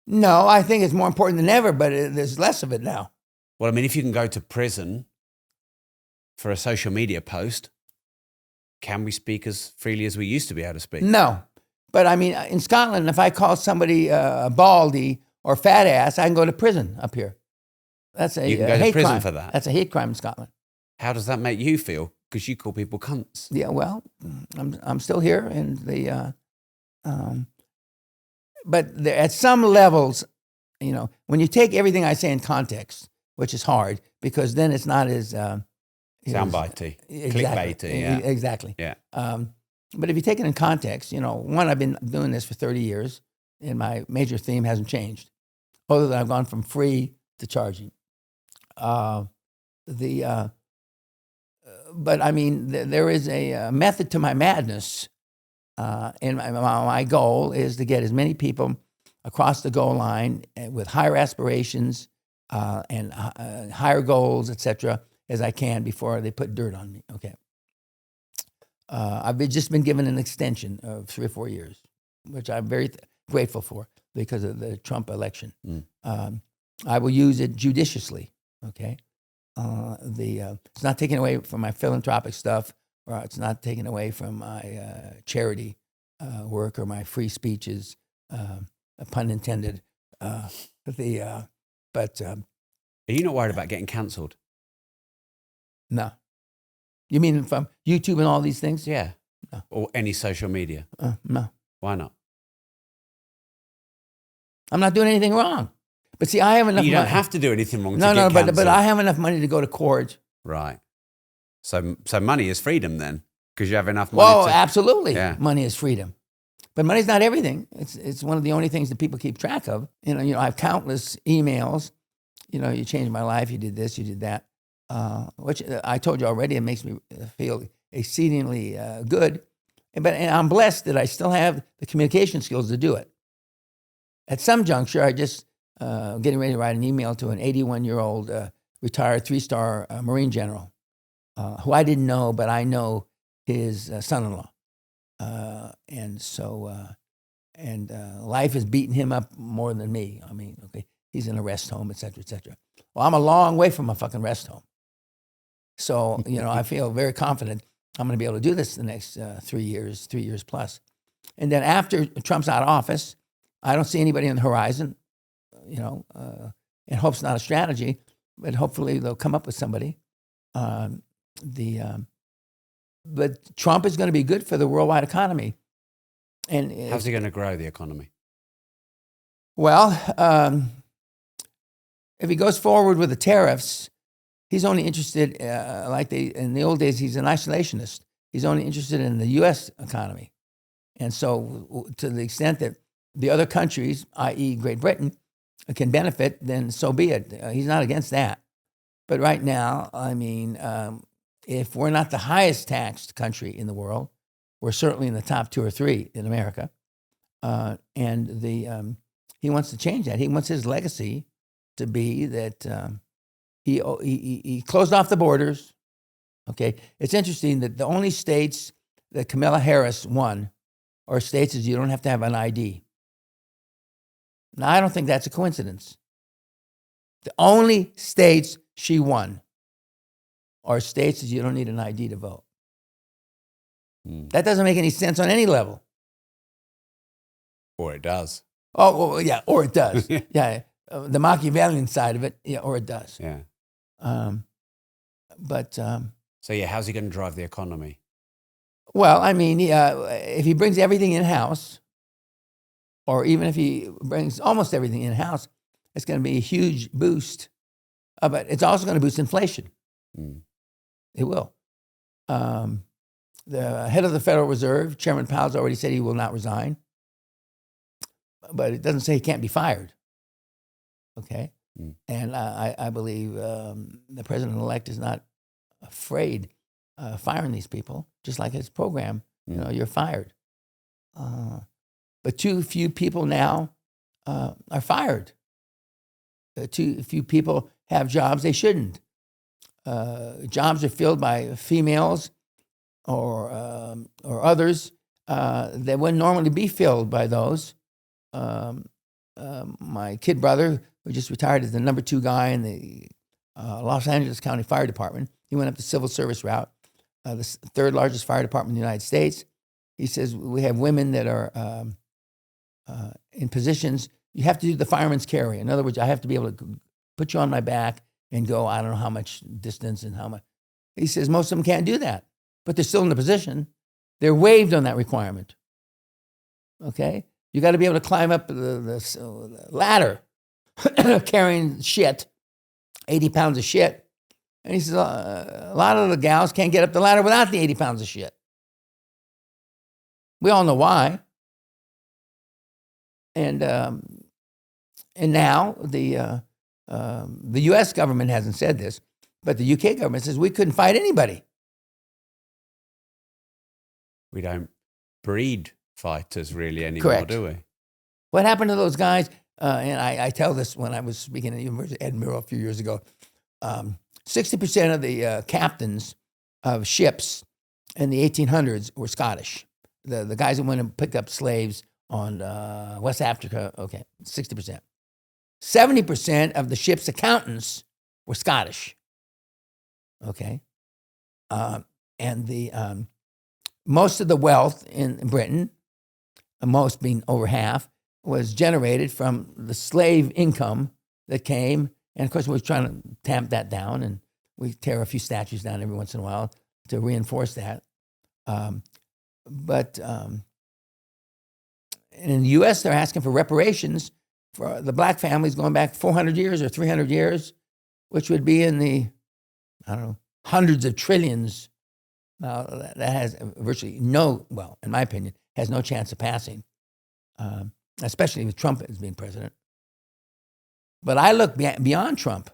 No, I think it's more important than ever, but there's less of it now. Well, I mean, if you can go to prison for a social media post, can we speak as freely as we used to be able to speak? No. But I mean, in Scotland, if I call somebody a baldy or fat ass, I can go to prison up here. That's a You can go to hate prison crime. for that? That's a hate crime in Scotland. How does that make you feel? Because you call people cunts. Yeah, well, I'm still here, and but at some levels, when you take everything I say in context, which is hard because then it's not as Soundbitey, exactly, clickbaity, yeah. Exactly. Yeah. But if you take it in context, one, I've been doing this for 30 years, and my major theme hasn't changed, other than I've gone from free to charging. But I mean, there is a method to my madness, and my goal is to get as many people across the goal line with higher aspirations and higher goals, etc., as I can before they put dirt on me. Okay. I've just been given an extension of 3 or 4 years, which I'm very grateful for because of the Trump election. I will use it judiciously. Okay. It's not taken away from my philanthropic stuff, or it's not taken away from my charity work or my free speeches, pun intended. Are you not worried about getting cancelled? No. You mean from YouTube and all these things? Yeah. No. Or any social media? No. Why not? I'm not doing anything wrong. But see, I have enough money. You don't have to do anything wrong to No, get cancelled. but I have enough money to go to court. Right. So money is freedom then, because you have enough money. Well, absolutely. Yeah. Money is freedom. But money's not everything. It's one of the only things that people keep track of. You know, I have countless emails. You know, you changed my life. You did this. You did that. Which I told you already. It makes me feel exceedingly good. And I'm blessed that I still have the communication skills to do it. At some juncture, I just getting ready to write an email to an 81-year-old retired 3-star Marine general who I didn't know, but I know his son-in-law. And life has beaten him up more than me. I mean, okay, he's in a rest home, et cetera, et cetera. Well, I'm a long way from a fucking rest home. So, you know, I feel very confident I'm going to be able to do this the next 3 years plus. And then after Trump's out of office, I don't see anybody on the horizon, you know, and hope's not a strategy, but hopefully they'll come up with somebody. But Trump is going to be good for the worldwide economy. And how's he going to grow the economy? Well, if he goes forward with the tariffs, he's only interested, in the old days, he's an isolationist. He's only interested in the U.S. economy. And so to the extent that the other countries, i.e. Great Britain, can benefit, then so be it. He's not against that. But right now, I mean, if we're not the highest taxed country in the world, we're certainly in the top 2 or 3 in America. He wants to change that. He wants his legacy to be that he closed off the borders. Okay, it's interesting that the only states that Kamala Harris won are states that you don't have to have an ID. Now, I don't think that's a coincidence. The only states she won are states that you don't need an ID to vote. That doesn't make any sense on any level. Or it does. Oh, well, yeah, or it does. Yeah, the Machiavellian side of it, yeah, or it does. Yeah. So yeah, how's he going to drive the economy? Well, I mean, if he brings everything in-house, or even if he brings almost everything in-house, it's going to be a huge boost. But it's also going to boost inflation. It will. The head of the Federal Reserve, Chairman Powell's already said he will not resign. But it doesn't say he can't be fired. Okay? And I believe the president-elect is not afraid of firing these people, just like his program. You know, you're fired. But too few people now are fired. Too few people have jobs they shouldn't. Jobs are filled by females or others that wouldn't normally be filled by those. My kid brother, who just retired as the number 2 guy in the Los Angeles County Fire Department, he went up the civil service route, the 3rd largest fire department in the United States. He says, we have women that are in positions, you have to do the fireman's carry. In other words, I have to be able to put you on my back and go, I don't know how much distance and how much. He says, most of them can't do that, but they're still in the position. They're waived on that requirement. Okay? You got to be able to climb up the ladder carrying shit, 80 pounds of shit. And he says, a lot of the gals can't get up the ladder without the 80 pounds of shit. We all know why. And now the U.S. government hasn't said this, but the UK government says we couldn't fight anybody. We don't breed fighters really anymore, Correct. do we? What happened to those guys? And I tell this when I was speaking at the University of Edinburgh a few years ago. 60% of the captains of ships in the 1800s were Scottish. The guys that went and picked up slaves on West Africa, okay, 60%. 70% of the ship's accountants were Scottish, okay? And the most of the wealth in Britain, most being over half, was generated from the slave income that came. And of course, we're trying to tamp that down, and we tear a few statues down every once in a while to reinforce that. But in the U.S., they're asking for reparations for the black families going back 400 years or 300 years, which would be in the, I don't know, hundreds of trillions. Now, that has virtually no, well, in my opinion, has no chance of passing, especially with Trump as being president. But I look beyond Trump.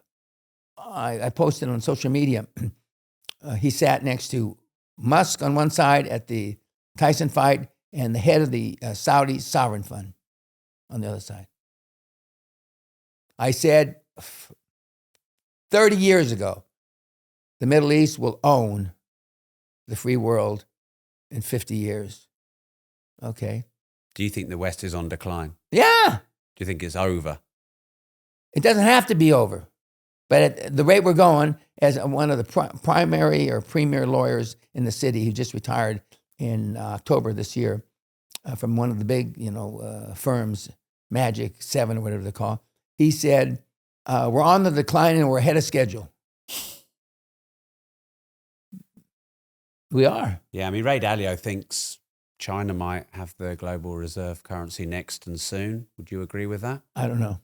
I posted on social media, he sat next to Musk on one side at the Tyson fight and the head of the Saudi sovereign fund on the other side. I said 30 years ago, the Middle East will own the free world in 50 years. Okay. Do you think the West is on decline? Yeah. Do you think it's over? It doesn't have to be over. But at the rate we're going, as one of the primary or premier lawyers in the city who just retired in October this year from one of the big, firms, Magic 7 or whatever they're called, he said, we're on the decline and we're ahead of schedule. We are. Yeah, I mean, Ray Dalio thinks China might have the global reserve currency next and soon. Would you agree with that? I don't know.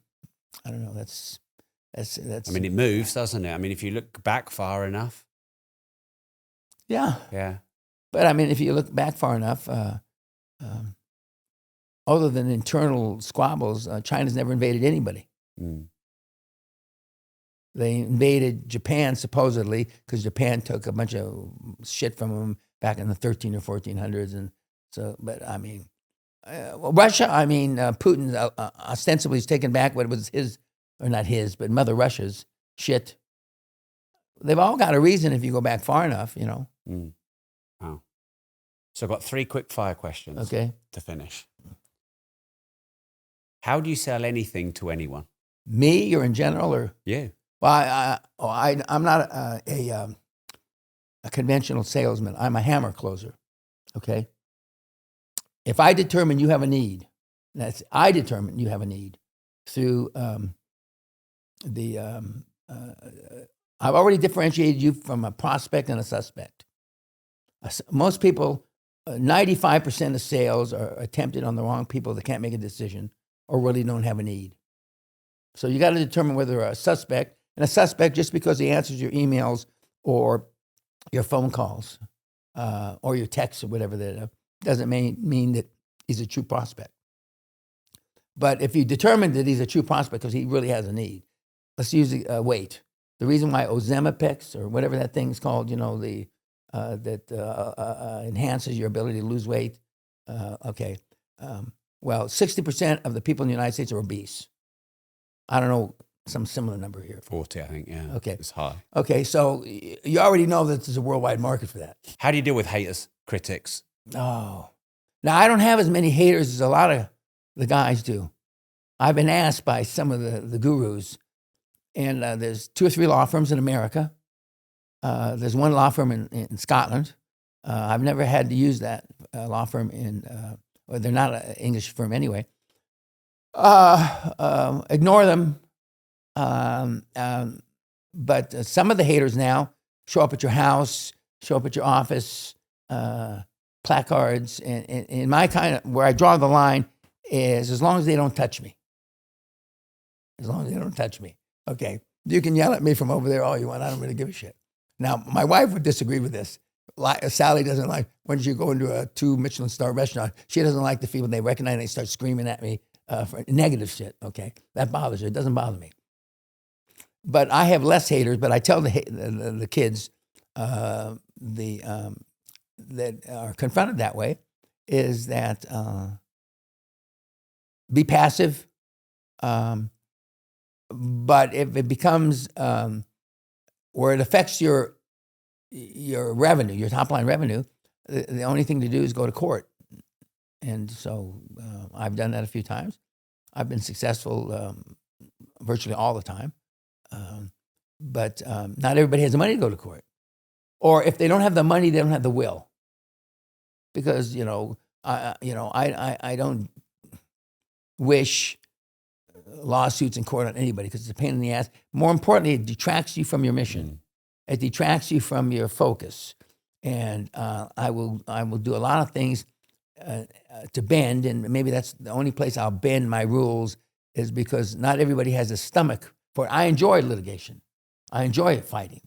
That's. I mean, it moves, doesn't it? I mean, if you look back far enough. Yeah. Yeah. But I mean, if you look back far enough, other than internal squabbles, China's never invaded anybody. Mm. They invaded Japan, supposedly, because Japan took a bunch of shit from them back in the 13 or 1400s. And so, but I mean, Russia, Putin ostensibly has taken back what was his, or not his, but Mother Russia's shit. They've all got a reason if you go back far enough, Mm. Wow. So I've got 3 quick fire questions to finish. How do you sell anything to anyone? Me, or in general, or? Yeah. Well, I'm not a conventional salesman. I'm a hammer closer, okay? If I determine you have a need, I determine you have a need through I've already differentiated you from a prospect and a suspect. Most people, 95% of sales are attempted on the wrong people that can't make a decision or really don't have a need. So you got to determine whether they're a suspect. And a suspect, just because he answers your emails or your phone calls or your texts or whatever, that doesn't mean that he's a true prospect. But if you determine that he's a true prospect because he really has a need, let's use weight. The reason why Ozempic or whatever that thing's called, that enhances your ability to lose weight. Well, 60% of the people in the United States are obese. I don't know, some similar number here. 40, I think, yeah. Okay. It's high. Okay, so you already know that there's a worldwide market for that. How do you deal with haters, critics? Oh. Now, I don't have as many haters as a lot of the guys do. I've been asked by some of the gurus, and there's 2 or 3 law firms in America. There's one law firm in Scotland. I've never had to use that law firm well, they're not an English firm anyway. Ignore them. But some of the haters now show up at your house, show up at your office, placards. And in my where I draw the line is as long as they don't touch me. As long as they don't touch me. Okay. You can yell at me from over there all you want. I don't really give a shit. Now, my wife would disagree with this. Sally doesn't like, when you go into a 2 Michelin star restaurant, she doesn't like the people they recognize and they start screaming at me for negative shit, okay? That bothers her. It doesn't bother me. But I have less haters, but I tell the kids that are confronted that way is that be passive. But if it becomes where it affects your revenue, your top line revenue, the only thing to do is go to court. And so I've done that a few times. I've been successful virtually all the time. But not everybody has the money to go to court. Or if they don't have the money, they don't have the will. Because, I don't wish lawsuits in court on anybody because it's a pain in the ass. More importantly, it detracts you from your mission. It detracts you from your focus. And I will do a lot of things to bend, and maybe that's the only place I'll bend my rules is because not everybody has a stomach for it. I enjoy litigation. I enjoy fighting,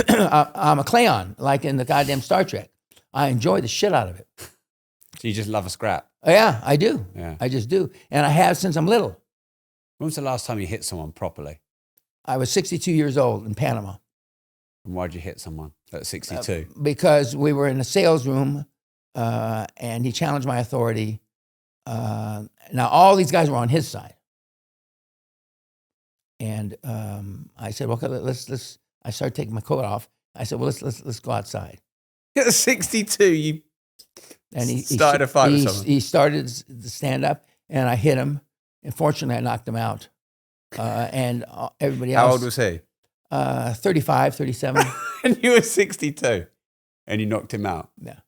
I'm a Klingon, like in the goddamn Star Trek. I enjoy the shit out of it. So you just love a scrap? Yeah, I do. Yeah. I just do. And I have since I'm little. When was the last time you hit someone properly? I was 62 years old in Panama. And why'd you hit someone at 62? Because we were in a sales room and he challenged my authority. Now, all these guys were on his side. And I said, well, let's. I started taking my coat off. I said, well, let's go outside. At 62, you And he started a fight with someone. He started to stand up, and I hit him. And fortunately, I knocked him out. And everybody else. How old was he? 35, 37. And you were 62, and you knocked him out. Yeah.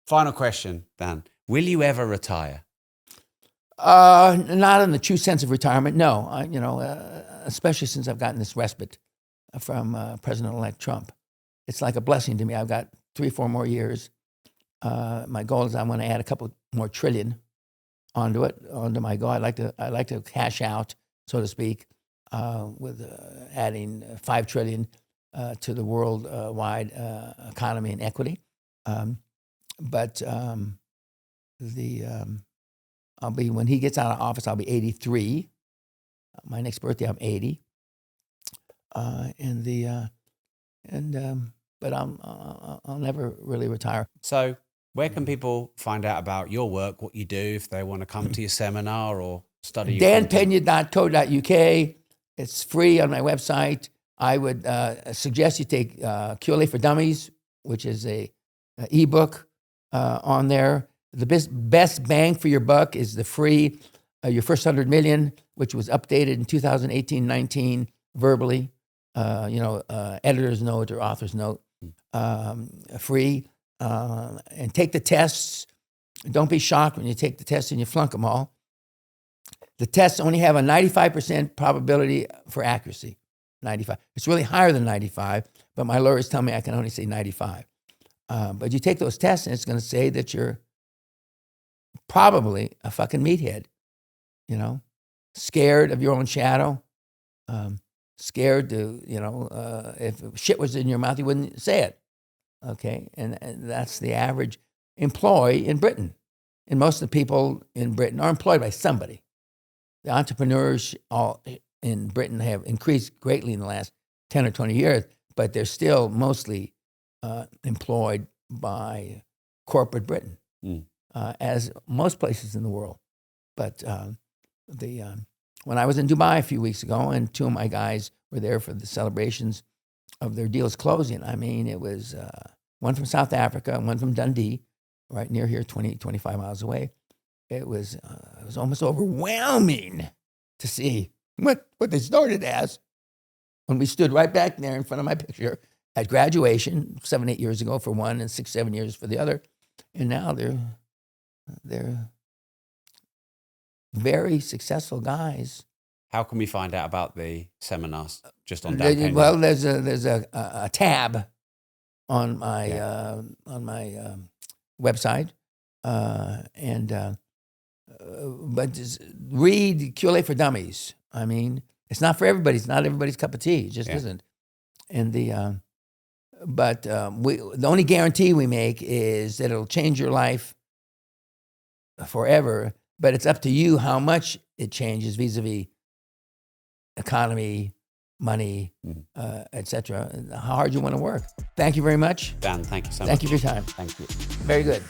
Final question, Dan. Will you ever retire? Not in the true sense of retirement, no. Especially since I've gotten this respite from President-elect Trump. It's like a blessing to me. I've got 3-4 more years. My goal is I want to add a couple more trillion onto my goal. I'd like to cash out, so to speak, with adding 5 trillion to the worldwide economy and equity. I'll be, when he gets out of office, I'll be 83. My next birthday, I'm 80. But I'll never really retire. So where can people find out about your work, what you do, if they want to come to your seminar or study your content? danpeña.co.uk. It's free on my website. I would suggest you take QLA for Dummies, which is a ebook on there. The best bang for your buck is the free Your First 100 Million, which was updated in 2018-19 verbally. Editor's note or author's note, free. And take the tests. Don't be shocked when you take the tests and you flunk them all. The tests only have a 95% probability for accuracy. 95. It's really higher than 95, but my lawyers tell me I can only say 95. But you take those tests and it's going to say that you're probably a fucking meathead, scared of your own shadow, scared to, if shit was in your mouth, you wouldn't say it. Okay, and that's the average employee in Britain. And most of the people in Britain are employed by somebody. The entrepreneurs all in Britain have increased greatly in the last 10 or 20 years, but they're still mostly employed by corporate Britain, as most places in the world. But when I was in Dubai a few weeks ago, and 2 of my guys were there for the celebrations of their deals closing, I mean, it was one from South Africa and one from Dundee, right near here, 20, 25 miles away. It was almost overwhelming to see what they started as when we stood right back there in front of my picture at graduation 7, 8 years ago for one and 6, 7 years for the other. And now they're very successful guys. How can we find out about the seminars? Just on Dan Peña? Well, there's a tab on my website, but just read QLA for Dummies. I mean, it's not for everybody. It's not everybody's cup of tea. It just isn't. And the only guarantee we make is that it'll change your life forever. But it's up to you how much it changes vis-a-vis economy, money, etc. How hard you want to work. Thank you very much. Dan, thank you so much. Thank you for your time. Thank you. Very good.